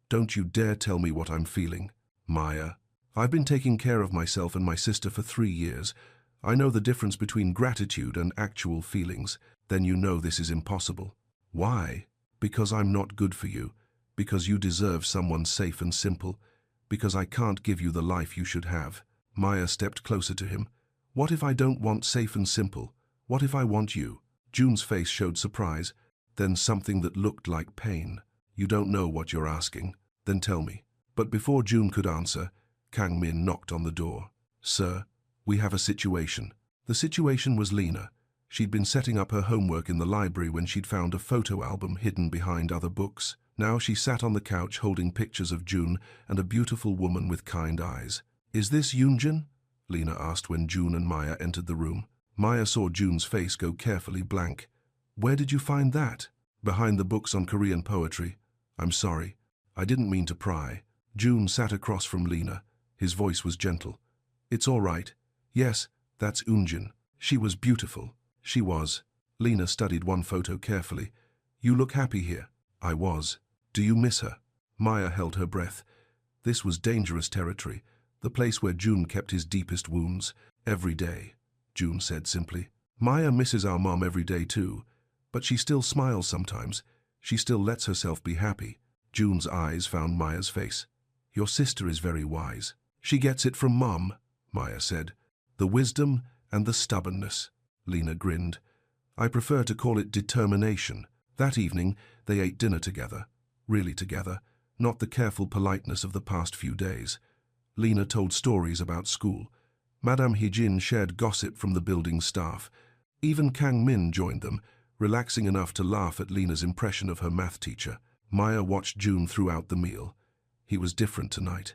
Don't you dare tell me what I'm feeling. Maya, I've been taking care of myself and my sister for 3 years. I know the difference between gratitude and actual feelings. Then you know this is impossible. Why? Because I'm not good for you. Because you deserve someone safe and simple. Because I can't give you the life you should have. Maya stepped closer to him. What if I don't want safe and simple? What if I want you? June's face showed surprise, then something that looked like pain. You don't know what you're asking. Then tell me. But before June could answer, Kang Min knocked on the door. Sir, we have a situation. The situation was Lena. She'd been setting up her homework in the library when she'd found a photo album hidden behind other books. Now she sat on the couch holding pictures of June and a beautiful woman with kind eyes. Is this Yoonjin? Lena asked when June and Maya entered the room. Maya saw June's face go carefully blank. Where did you find that? Behind the books on Korean poetry. I'm sorry. I didn't mean to pry. June sat across from Lena. His voice was gentle. It's all right. Yes, that's Yoonjin. She was beautiful. She was. Lena studied one photo carefully. You look happy here. I was. Do you miss her? Maya held her breath. This was dangerous territory. The place where June kept his deepest wounds. Every day, June said simply. Maya misses our mom every day too, but she still smiles sometimes. She still lets herself be happy. June's eyes found Maya's face. Your sister is very wise. She gets it from Mom, Maya said. The wisdom and the stubbornness. Lena grinned. I prefer to call it determination. That evening, they ate dinner together. Really together, not the careful politeness of the past few days. Lena told stories about school. Madame Hee-jin shared gossip from the building staff. Even Kang Min joined them, relaxing enough to laugh at Lena's impression of her math teacher. Maya watched June throughout the meal. He was different tonight.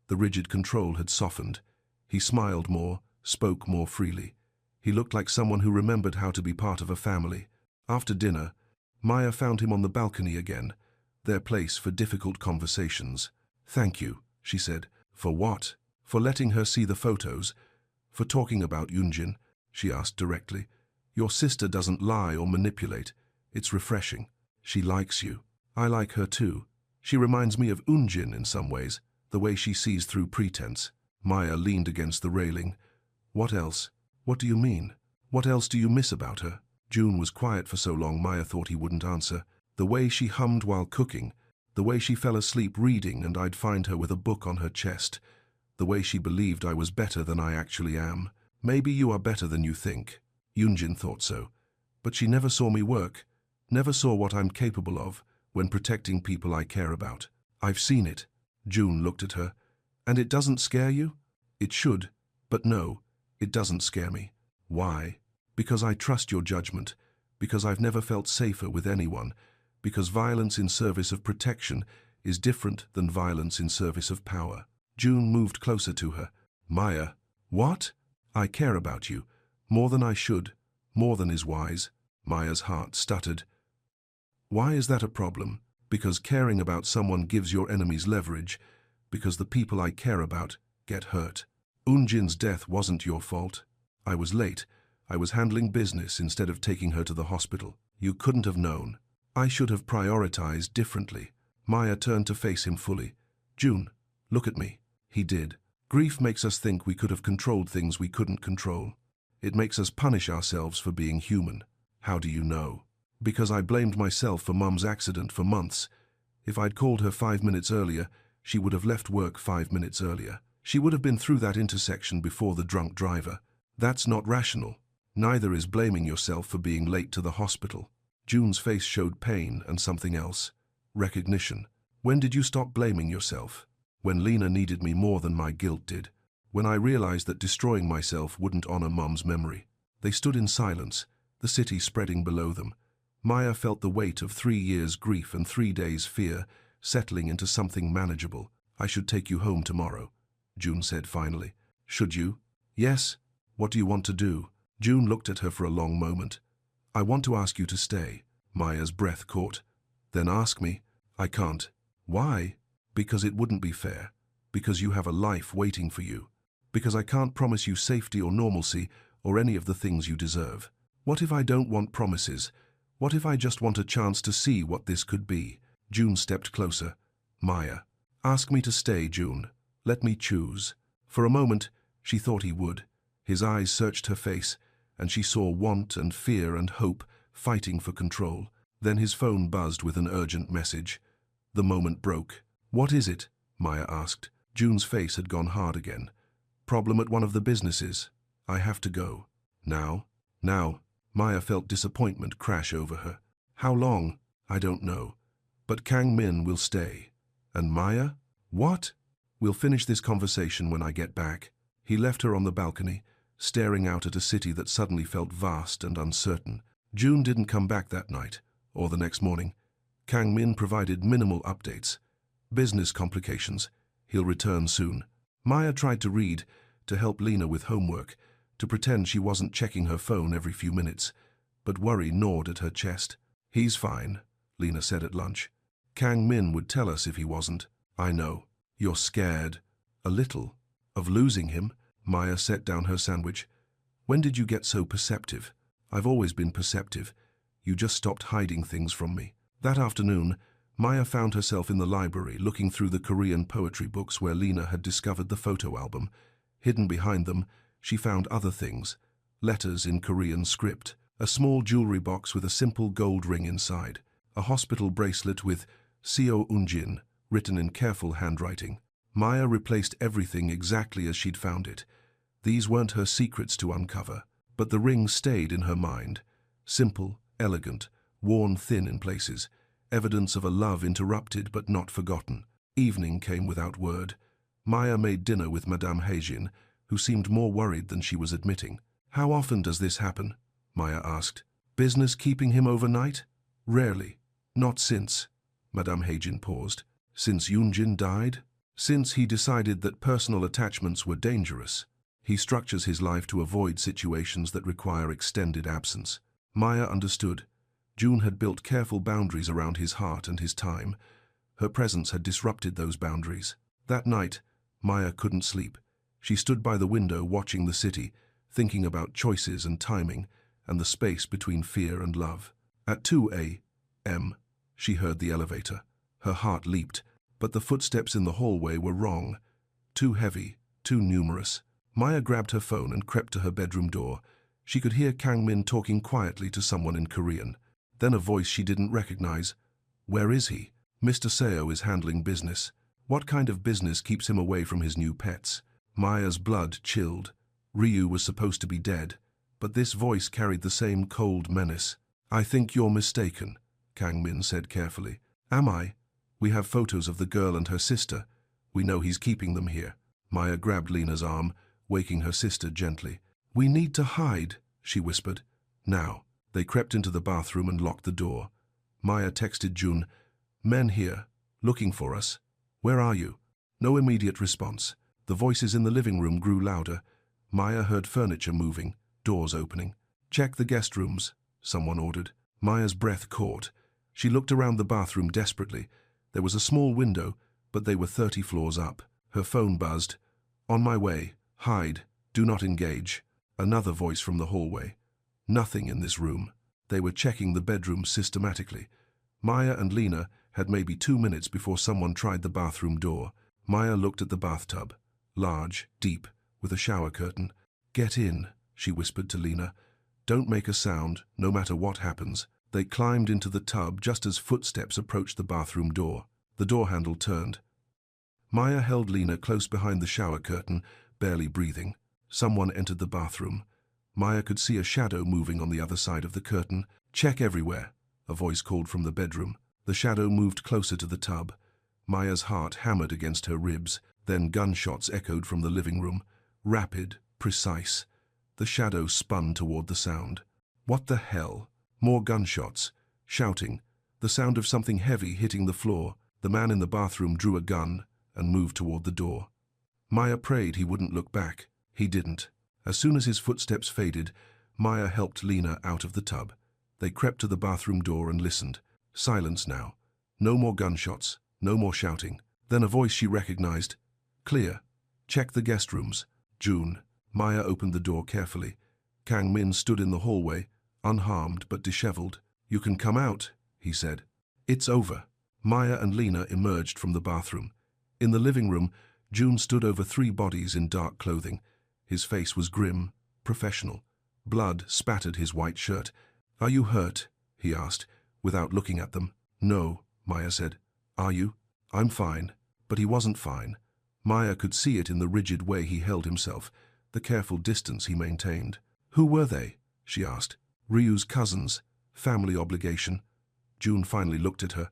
The rigid control had softened. He smiled more, spoke more freely. He looked like someone who remembered how to be part of a family. After dinner, Maya found him on the balcony again, their place for difficult conversations. Thank you, she said. For what? For letting her see the photos? For talking about Yoonjin? She asked directly. Your sister doesn't lie or manipulate. It's refreshing. She likes you. I like her too. She reminds me of Yoonjin in some ways, the way she sees through pretense. Maya leaned against the railing. What else? What do you mean? What else do you miss about her? June was quiet for so long Maya thought he wouldn't answer. The way she hummed while cooking, the way she fell asleep reading and I'd find her with a book on her chest, the way she believed I was better than I actually am. Maybe you are better than you think. Yoonjin thought so. But she never saw me work, never saw what I'm capable of when protecting people I care about. I've seen it. June looked at her. And it doesn't scare you? It should, but no, it doesn't scare me. Why? Because I trust your judgment, because I've never felt safer with anyone, because violence in service of protection is different than violence in service of power. June moved closer to her. Maya, what? I care about you, more than I should, more than is wise. Maya's heart stuttered. Why is that a problem? Because caring about someone gives your enemies leverage, because the people I care about get hurt. Unjin's death wasn't your fault. I was late. I was handling business instead of taking her to the hospital. You couldn't have known. I should have prioritized differently. Maya turned to face him fully. June, look at me. He did. Grief makes us think we could have controlled things we couldn't control. It makes us punish ourselves for being human. How do you know? Because I blamed myself for Mum's accident for months. If I'd called her 5 minutes earlier, she would have left work 5 minutes earlier. She would have been through that intersection before the drunk driver. That's not rational. Neither is blaming yourself for being late to the hospital. June's face showed pain and something else. Recognition. When did you stop blaming yourself? When Lena needed me more than my guilt did. When I realized that destroying myself wouldn't honor Mum's memory. They stood in silence, the city spreading below them. Maya felt the weight of 3 years' grief and 3 days' fear settling into something manageable. I should take you home tomorrow, June said finally. Should you? Yes. What do you want to do? June looked at her for a long moment. I want to ask you to stay. Maya's breath caught. Then ask me. I can't. Why? Because it wouldn't be fair. Because you have a life waiting for you. Because I can't promise you safety or normalcy or any of the things you deserve. What if I don't want promises? What if I just want a chance to see what this could be? June stepped closer. Maya. Ask me to stay, June. Let me choose. For a moment, she thought he would. His eyes searched her face, and she saw want and fear and hope fighting for control. Then his phone buzzed with an urgent message. The moment broke. What is it? Maya asked. June's face had gone hard again. Problem at one of the businesses. I have to go. Now? Now. Maya felt disappointment crash over her. How long? I don't know. But Kang Min will stay. And Maya? What? We'll finish this conversation when I get back. He left her on the balcony, staring out at a city that suddenly felt vast and uncertain. June didn't come back that night, or the next morning. Kang Min provided minimal updates. Business complications. He'll return soon. Maya tried to read, to help Lena with homework, to pretend she wasn't checking her phone every few minutes, but worry gnawed at her chest. He's fine, Lena said at lunch. Kang Min would tell us if he wasn't. I know. You're scared. A little. Of losing him? Maya set down her sandwich. When did you get so perceptive? I've always been perceptive. You just stopped hiding things from me. That afternoon, Maya found herself in the library looking through the Korean poetry books where Lena had discovered the photo album. Hidden behind them, she found other things. Letters in Korean script. A small jewelry box with a simple gold ring inside. A hospital bracelet with Seo Unjin written in careful handwriting. Maya replaced everything exactly as she'd found it. These weren't her secrets to uncover, but the ring stayed in her mind. Simple, elegant, worn thin in places, evidence of a love interrupted but not forgotten. Evening came without word. Maya made dinner with Madame Heijin, who seemed more worried than she was admitting. How often does this happen? Maya asked. Business keeping him overnight? Rarely. Not since. Madame Heijin paused. Since Yunjin died? Since he decided that personal attachments were dangerous. He structures his life to avoid situations that require extended absence. Maya understood. June had built careful boundaries around his heart and his time. Her presence had disrupted those boundaries. That night, Maya couldn't sleep. She stood by the window watching the city, thinking about choices and timing, and the space between fear and love. At 2 a.m., she heard the elevator. Her heart leaped, but the footsteps in the hallway were wrong. Too heavy, too numerous. Maya grabbed her phone and crept to her bedroom door. She could hear Kang Min talking quietly to someone in Korean. Then a voice she didn't recognize. Where is he? Mr. Seo is handling business. What kind of business keeps him away from his new pets? Maya's blood chilled. Ryu was supposed to be dead, but this voice carried the same cold menace. I think you're mistaken, Kang Min said carefully. Am I? We have photos of the girl and her sister. We know he's keeping them here. Maya grabbed Lena's arm, waking her sister gently. We need to hide, she whispered. Now. They crept into the bathroom and locked the door. Maya texted June, Men here, looking for us. Where are you? No immediate response. The voices in the living room grew louder. Maya heard furniture moving, doors opening. Check the guest rooms, someone ordered. Maya's breath caught. She looked around the bathroom desperately. There was a small window, but they were 30 floors up. Her phone buzzed. "On my way. Hide. Do not engage." Another voice from the hallway. "Nothing in this room." They were checking the bedroom systematically. Maya and Lena had maybe 2 minutes before someone tried the bathroom door. Maya looked at the bathtub. Large, deep, with a shower curtain. "Get in," she whispered to Lena. "Don't make a sound, no matter what happens." They climbed into the tub just as footsteps approached the bathroom door. The door handle turned. Maya held Lena close behind the shower curtain, barely breathing. Someone entered the bathroom. Maya could see a shadow moving on the other side of the curtain. "Check everywhere," a voice called from the bedroom. The shadow moved closer to the tub. Maya's heart hammered against her ribs. Then gunshots echoed from the living room. Rapid, precise. The shadow spun toward the sound. What the hell? More gunshots. Shouting. The sound of something heavy hitting the floor. The man in the bathroom drew a gun and moved toward the door. Maya prayed he wouldn't look back. He didn't. As soon as his footsteps faded, Maya helped Lena out of the tub. They crept to the bathroom door and listened. Silence now. No more gunshots. No more shouting. Then a voice she recognized. "Clear. Check the guest rooms." "June." Maya opened the door carefully. Kang Min stood in the hallway, unharmed but disheveled. "You can come out," he said. "It's over." Maya and Lena emerged from the bathroom. In the living room, June stood over 3 bodies in dark clothing. His face was grim, professional. Blood spattered his white shirt. "Are you hurt?" he asked, without looking at them. "No," Maya said. "Are you?" "I'm fine." But he wasn't fine. Maya could see it in the rigid way he held himself, the careful distance he maintained. "Who were they?" she asked. "Ryu's cousins. Family obligation." June finally looked at her.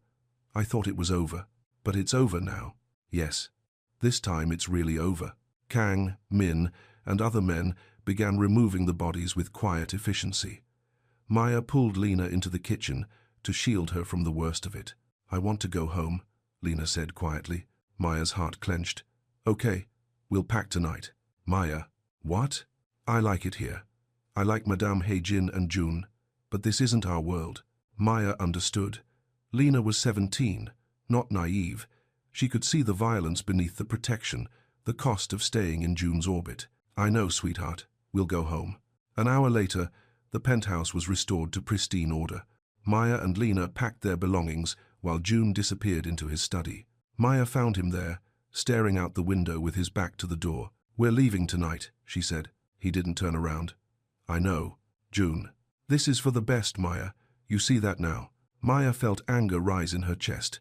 "I thought it was over. But it's over now." "Yes. This time it's really over." Kang, Min, and other men began removing the bodies with quiet efficiency. Maya pulled Lena into the kitchen to shield her from the worst of it. "I want to go home," Lena said quietly. Maya's heart clenched. "Okay, we'll pack tonight." "Maya." "What?" "I like it here. I like Madame Heijin and June. But this isn't our world." Maya understood. Lena was 17, not naive. She could see the violence beneath the protection, the cost of staying in June's orbit. "I know, sweetheart. We'll go home." An hour later, the penthouse was restored to pristine order. Maya and Lena packed their belongings while June disappeared into his study. Maya found him there, staring out the window with his back to the door. "We're leaving tonight," she said. He didn't turn around. "I know." "June." "This is for the best, Maya. You see that now." Maya felt anger rise in her chest.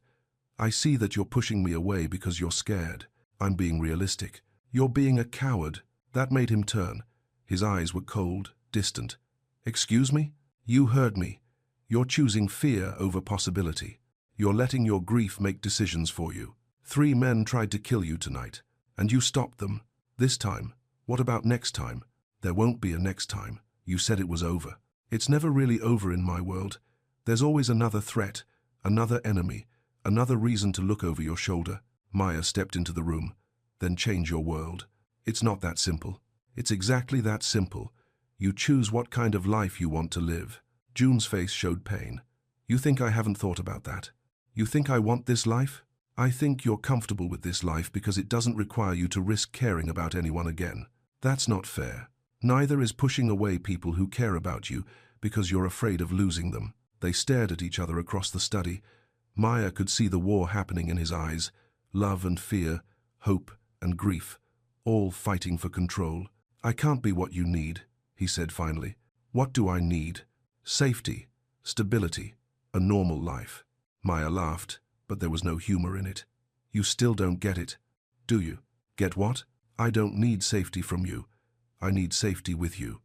"I see that you're pushing me away because you're scared." "I'm being realistic." "You're being a coward." That made him turn. His eyes were cold, distant. "Excuse me?" "You heard me. You're choosing fear over possibility. You're letting your grief make decisions for you. 3 men tried to kill you tonight, and you stopped them. This time. What about next time?" "There won't be a next time. You said it was over." "It's never really over in my world. There's always another threat, another enemy, another reason to look over your shoulder." Maya stepped into the room. "Then change your world." "It's not that simple." "It's exactly that simple. You choose what kind of life you want to live." June's face showed pain. "You think I haven't thought about that? You think I want this life? I think you're comfortable with this life because it doesn't require you to risk caring about anyone again. That's not fair. Neither is pushing away people who care about you because you're afraid of losing them." They stared at each other across the study. Maya could see the war happening in his eyes, love and fear, hope and grief, all fighting for control. "I can't be what you need," he said finally. "What do I need?" "Safety, stability, a normal life." Maya laughed, but there was no humor in it. "You still don't get it, do you?" "Get what?" "I don't need safety from you. I need safety with you.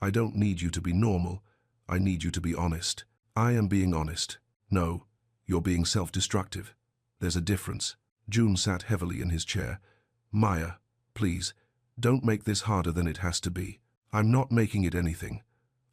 I don't need you to be normal. I need you to be honest." "I am being honest." "No, you're being self-destructive. There's a difference." June sat heavily in his chair. "Maya, please, don't make this harder than it has to be." "I'm not making it anything.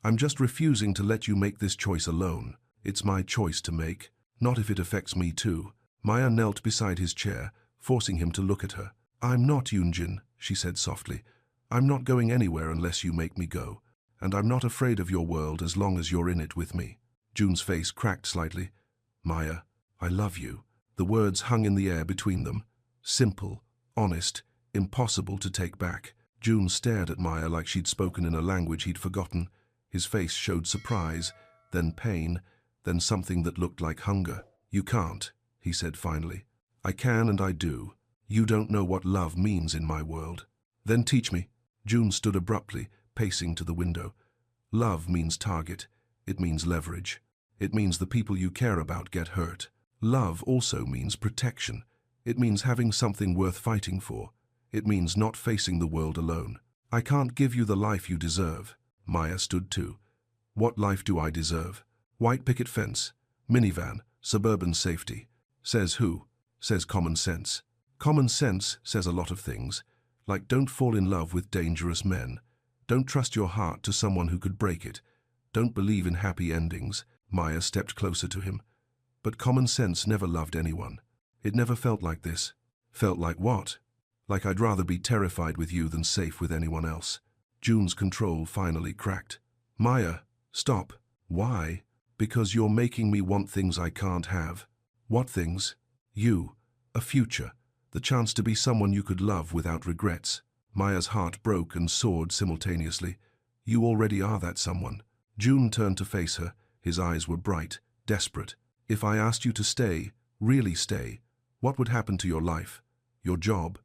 I'm just refusing to let you make this choice alone. It's my choice to make, not if it affects me too." Maya knelt beside his chair, forcing him to look at her. "I'm not Yoonjin," she said softly. "I'm not going anywhere unless you make me go. And I'm not afraid of your world as long as you're in it with me." June's face cracked slightly. Maya, I love you. The words hung in the air between them. Simple, honest, impossible to take back. June stared at Maya like she'd spoken in a language he'd forgotten. His face showed surprise, then pain, then something that looked like hunger. You can't, he said finally. I can and I do. You don't know what love means in my world. Then teach me. June stood abruptly, pacing to the window. Love means target. It means leverage. It means the people you care about get hurt. Love also means protection. It means having something worth fighting for. It means not facing the world alone. I can't give you the life you deserve. Maya stood too. What life do I deserve? White picket fence, minivan, suburban safety. Says who? Says common sense. Common sense says a lot of things, like don't fall in love with dangerous men. Don't trust your heart to someone who could break it. Don't believe in happy endings. Maya stepped closer to him. But common sense never loved anyone. It never felt like this. Felt like what? Like I'd rather be terrified with you than safe with anyone else. June's control finally cracked. Maya, stop. Why? Because you're making me want things I can't have. What things? You. A future. The chance to be someone you could love without regrets. Maya's heart broke and soared simultaneously. You already are that someone. June turned to face her. His eyes were bright, desperate. If I asked you to stay, really stay, what would happen to your life? Your job?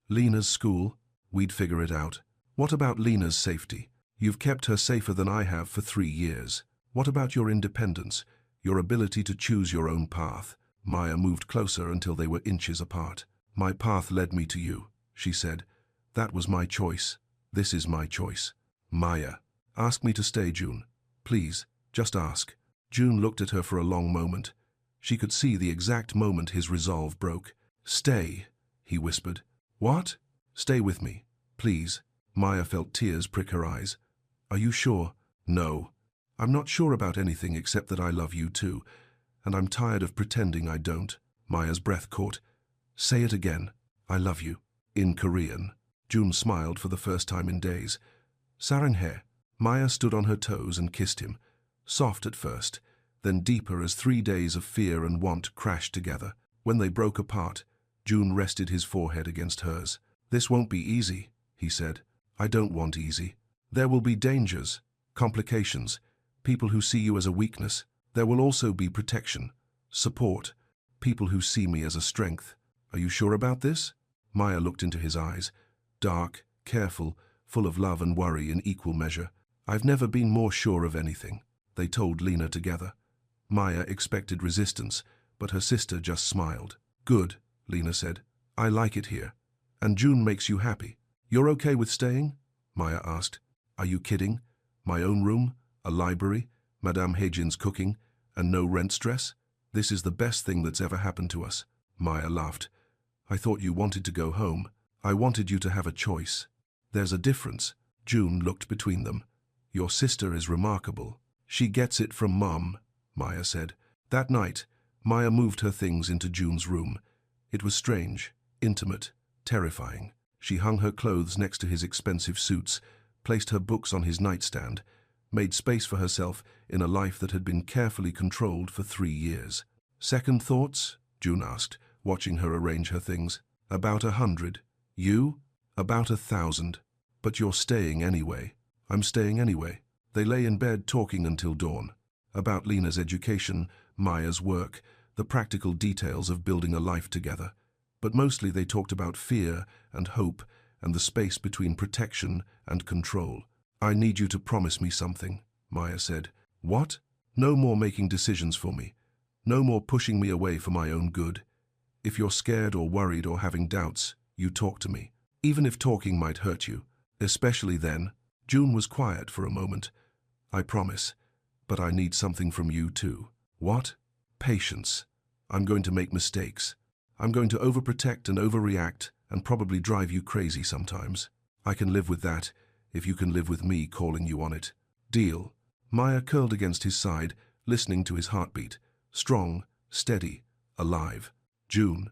Lena's school? We'd figure it out. What about Lena's safety? You've kept her safer than I have for 3 years. What about your independence? Your ability to choose your own path? Maya moved closer until they were inches apart. My path led me to you, she said. That was my choice. This is my choice. Maya, ask me to stay, June. Please, just ask. June looked at her for a long moment. She could see the exact moment his resolve broke. Stay, he whispered. What? Stay with me, please. Maya felt tears prick her eyes. Are you sure? No. I'm not sure about anything except that I love you too, and I'm tired of pretending I don't. Maya's breath caught. Say it again. I love you. In Korean. June smiled for the first time in days. Saranghae. Maya stood on her toes and kissed him. Soft at first, then deeper as 3 days of fear and want crashed together. When they broke apart, June rested his forehead against hers. This won't be easy, he said. I don't want easy. There will be dangers, complications, people who see you as a weakness. There will also be protection, support, people who see me as a strength. Are you sure about this? Maya looked into his eyes, dark, careful, full of love and worry in equal measure. I've never been more sure of anything, they told Lena together. Maya expected resistance, but her sister just smiled. Good, Lena said. I like it here. And June makes you happy. You're okay with staying? Maya asked. Are you kidding? My own room, a library, Madame Hejin's cooking, and no rent stress? This is the best thing that's ever happened to us. Maya laughed. I thought you wanted to go home. I wanted you to have a choice. There's a difference. June looked between them. Your sister is remarkable. She gets it from Mom, Maya said. That night, Maya moved her things into June's room. It was strange, intimate, terrifying. She hung her clothes next to his expensive suits, placed her books on his nightstand, made space for herself in a life that had been carefully controlled for 3 years. Second thoughts? June asked, watching her arrange her things. About 100. You? About 1,000. But you're staying anyway. I'm staying anyway. They lay in bed talking until dawn. About Lena's education, Maya's work, the practical details of building a life together. But mostly they talked about fear and hope and the space between protection and control. I need you to promise me something, Maya said. What? No more making decisions for me. No more pushing me away for my own good. If you're scared or worried or having doubts, you talk to me. Even if talking might hurt you. Especially then. June was quiet for a moment. I promise. But I need something from you too. What? Patience. I'm going to make mistakes. I'm going to overprotect and overreact and probably drive you crazy sometimes. I can live with that if you can live with me calling you on it. Deal. Maya curled against his side, listening to his heartbeat. Strong, steady, alive. June.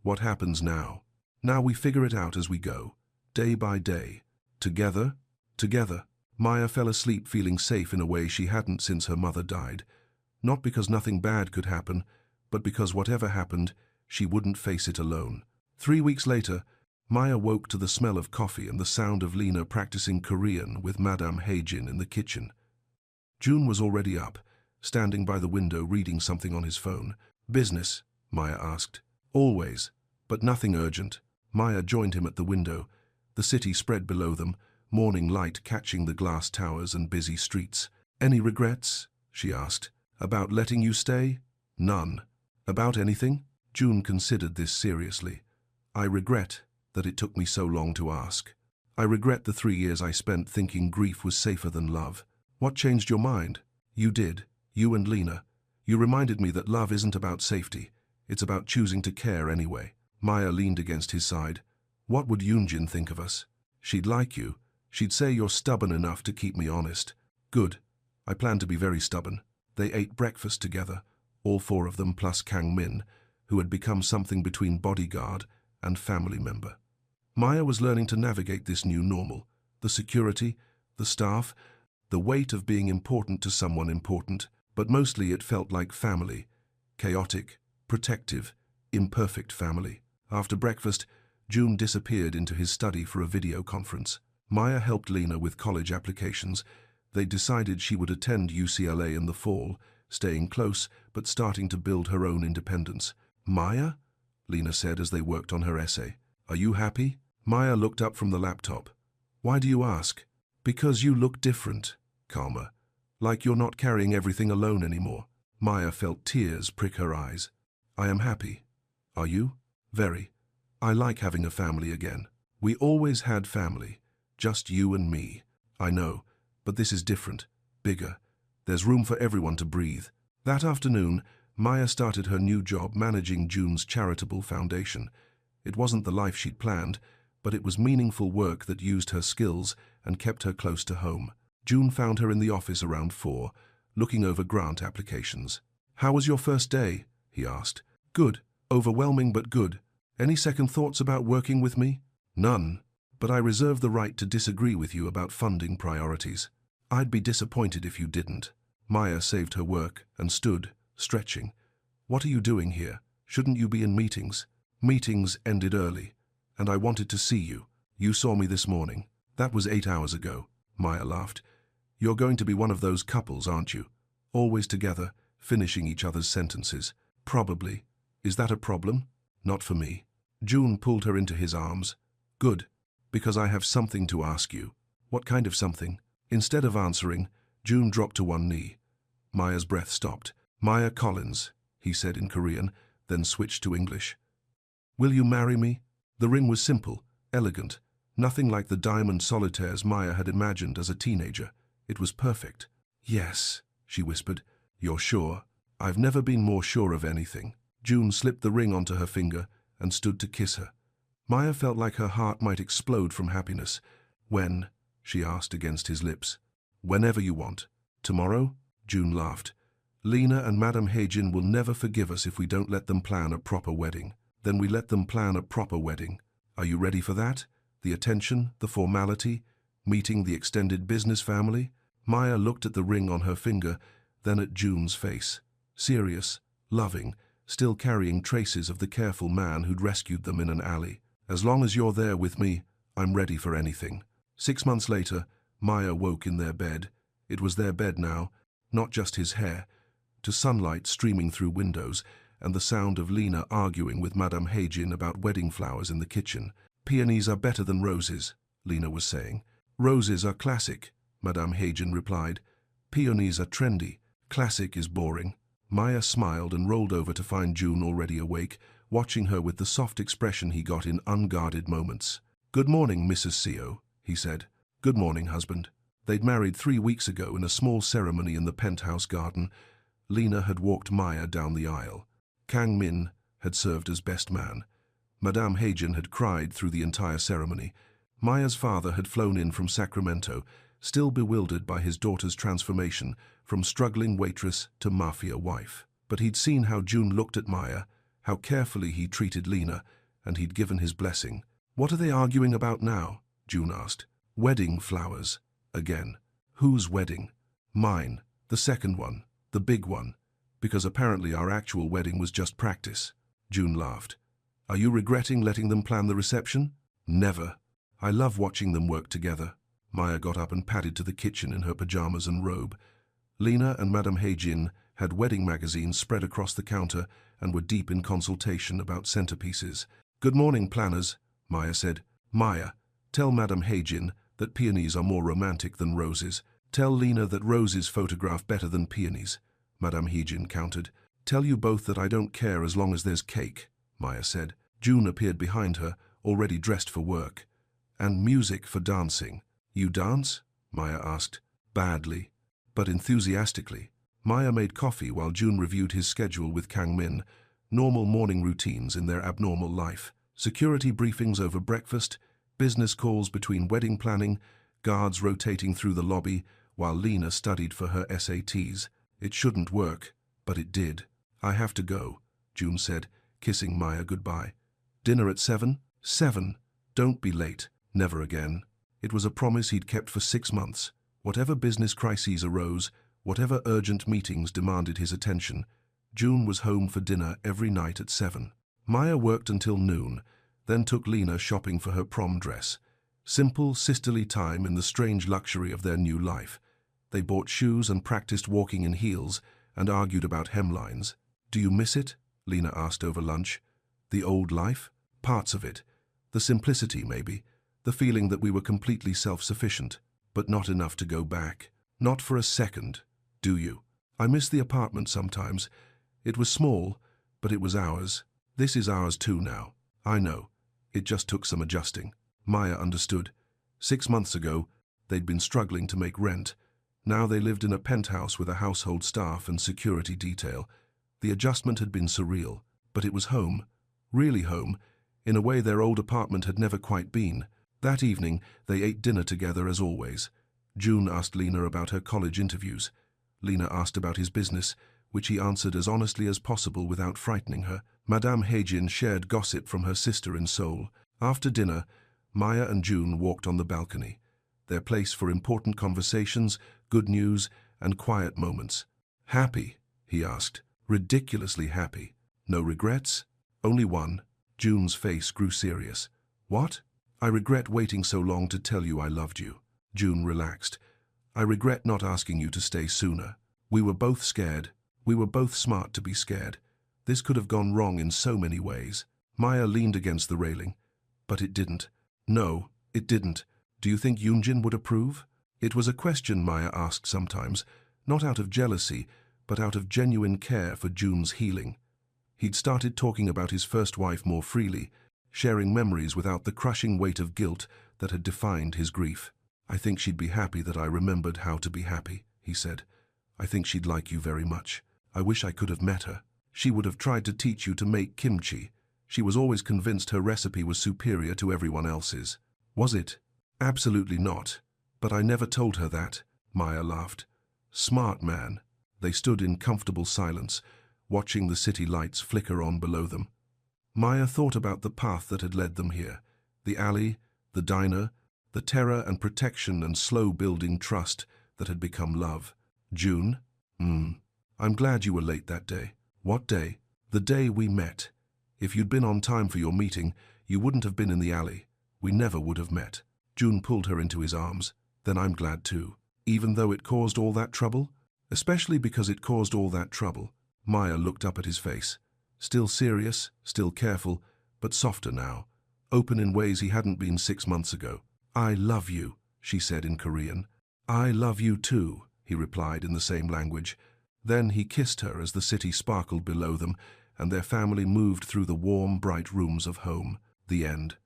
What happens now? Now we figure it out as we go. Day by day. Together? Together. Maya fell asleep feeling safe in a way she hadn't since her mother died. Not because nothing bad could happen, but because whatever happened, she wouldn't face it alone. 3 weeks later, Maya woke to the smell of coffee and the sound of Lena practicing Korean with Madame Haejin in the kitchen. June was already up, standing by the window reading something on his phone. "Business?" Maya asked. "Always, but nothing urgent." Maya joined him at the window. The city spread below them, morning light catching the glass towers and busy streets. "Any regrets?" she asked. "About letting you stay?" "None." "About anything?" June considered this seriously. "I regret that it took me so long to ask. I regret the 3 years I spent thinking grief was safer than love." "What changed your mind?" "You did. You and Lena. You reminded me that love isn't about safety. It's about choosing to care anyway." Maya leaned against his side. "What would Yoonjin think of us?" "She'd like you. She'd say you're stubborn enough to keep me honest." "Good. I plan to be very stubborn." They ate breakfast together, all 4 of them plus Kang Min, who had become something between bodyguard and family member. Maya was learning to navigate this new normal. The security, the staff, the weight of being important to someone important, but mostly it felt like family. Chaotic, protective, imperfect family. After breakfast, June disappeared into his study for a video conference. Maya helped Lena with college applications. They decided she would attend UCLA in the fall, staying close but starting to build her own independence. "Maya?" Lena said as they worked on her essay. "Are you happy?" Maya looked up from the laptop. "Why do you ask?" "Because you look different, calmer. Like you're not carrying everything alone anymore." Maya felt tears prick her eyes. "I am happy. Are you?" "Very. I like having a family again." "We always had family. Just you and me." "I know, but this is different, bigger. There's room for everyone to breathe." That afternoon, Maya started her new job managing June's charitable foundation. It wasn't the life she'd planned, but it was meaningful work that used her skills and kept her close to home. June found her in the office around 4, looking over grant applications. "How was your first day?" he asked. "Good. Overwhelming but good. Any second thoughts about working with me?" "None, but I reserve the right to disagree with you about funding priorities." "I'd be disappointed if you didn't." Maya saved her work and stood, stretching. "What are you doing here? Shouldn't you be in meetings?" "Meetings ended early, and I wanted to see you. You saw me this morning." "That was 8 hours ago." Maya laughed. "You're going to be one of those couples, aren't you? Always together, finishing each other's sentences." "Probably. Is that a problem?" "Not for me." June pulled her into his arms. "Good, because I have something to ask you." "What kind of something?" Instead of answering, June dropped to one knee. Maya's breath stopped. "Maya Collins," he said in Korean, then switched to English. "Will you marry me?" The ring was simple, elegant, nothing like the diamond solitaires Maya had imagined as a teenager. It was perfect. "Yes," she whispered. "You're sure?" "I've never been more sure of anything." June slipped the ring onto her finger and stood to kiss her. Maya felt like her heart might explode from happiness. "When?" she asked against his lips. "Whenever you want." "Tomorrow?" June laughed. "Lena and Madame Haejin will never forgive us if we don't let them plan a proper wedding." "Then we let them plan a proper wedding. Are you ready for that? The attention, the formality, meeting the extended business family?" Maya looked at the ring on her finger, then at June's face. Serious, loving, still carrying traces of the careful man who'd rescued them in an alley. "As long as you're there with me, I'm ready for anything." 6 months later, Maya woke in their bed. It was their bed now, not just his hair, to sunlight streaming through windows, and the sound of Lena arguing with Madame Haejin about wedding flowers in the kitchen. "Peonies are better than roses," Lena was saying. "Roses are classic," Madame Haejin replied. "Peonies are trendy. Classic is boring." Maya smiled and rolled over to find June already awake, watching her with the soft expression he got in unguarded moments. "Good morning, Mrs. Seo," he said. "Good morning, husband." They'd married 3 weeks ago in a small ceremony in the penthouse garden. Lena had walked Maya down the aisle. Kang Min had served as best man. Madame Haejin had cried through the entire ceremony. Maya's father had flown in from Sacramento, still bewildered by his daughter's transformation from struggling waitress to Mafia wife. But he'd seen how June looked at Maya, how carefully he treated Lena, and he'd given his blessing. "What are they arguing about now?" June asked. "Wedding flowers. Again." "Whose wedding?" "Mine. The second one. The big one." Because apparently our actual wedding was just practice. June laughed. Are you regretting letting them plan the reception? Never. I love watching them work together. Maya got up and padded to the kitchen in her pajamas and robe. Lena and Madame Heijin had wedding magazines spread across the counter and were deep in consultation about centerpieces. Good morning, planners, Maya said. Maya, tell Madame Heijin that peonies are more romantic than roses. Tell Lena that roses photograph better than peonies, Madame Heijin countered. Tell you both that I don't care as long as there's cake, Maya said. June appeared behind her, already dressed for work. And music for dancing. You dance? Maya asked. Badly, but enthusiastically. Maya made coffee while June reviewed his schedule with Kang Min. Normal morning routines in their abnormal life. Security briefings over breakfast, business calls between wedding planning, guards rotating through the lobby while Lena studied for her SATs. It shouldn't work, but it did. I have to go, June said, kissing Maya goodbye. Dinner at 7? 7. Don't be late. Never again. It was a promise he'd kept for 6 months. Whatever business crises arose, whatever urgent meetings demanded his attention, June was home for dinner every night at 7. Maya worked until noon, then took Lena shopping for her prom dress. Simple, sisterly time in the strange luxury of their new life. They bought shoes and practiced walking in heels and argued about hemlines. Do you miss it? Lena asked over lunch. The old life? Parts of it. The simplicity, maybe. The feeling that we were completely self-sufficient, but not enough to go back. Not for a second, do you? I miss the apartment sometimes. It was small, but it was ours. This is ours too now. I know. It just took some adjusting. Maya understood. 6 months ago, they'd been struggling to make rent. Now they lived in a penthouse with a household staff and security detail. The adjustment had been surreal, but it was home. Really home, in a way their old apartment had never quite been. That evening, they ate dinner together as always. June asked Lena about her college interviews. Lena asked about his business, which he answered as honestly as possible without frightening her. Madame Heijin shared gossip from her sister in Seoul. After dinner, Maya and June walked on the balcony, their place for important conversations, good news, and quiet moments. Happy? He asked. Ridiculously happy. No regrets? Only one. June's face grew serious. What? I regret waiting so long to tell you I loved you. June relaxed. I regret not asking you to stay sooner. We were both scared. We were both smart to be scared. This could have gone wrong in so many ways. Maya leaned against the railing. But it didn't. No, it didn't. Do you think Yoonjin would approve? It was a question Maya asked sometimes, not out of jealousy, but out of genuine care for June's healing. He'd started talking about his first wife more freely, sharing memories without the crushing weight of guilt that had defined his grief. I think she'd be happy that I remembered how to be happy, he said. I think she'd like you very much. I wish I could have met her. She would have tried to teach you to make kimchi. She was always convinced her recipe was superior to everyone else's. Was it? Absolutely not. But I never told her that, Maya laughed. Smart man. They stood in comfortable silence, watching the city lights flicker on below them. Maya thought about the path that had led them here. The alley, the diner, the terror and protection and slow-building trust that had become love. June? I'm glad you were late that day. What day? The day we met. If you'd been on time for your meeting, you wouldn't have been in the alley. We never would have met. June pulled her into his arms. Then I'm glad too. Even though it caused all that trouble? Especially because it caused all that trouble. Maya looked up at his face. Still serious, still careful, but softer now. Open in ways he hadn't been 6 months ago. I love you, she said in Korean. I love you too, he replied in the same language. Then he kissed her as the city sparkled below them, and their family moved through the warm, bright rooms of home. The end.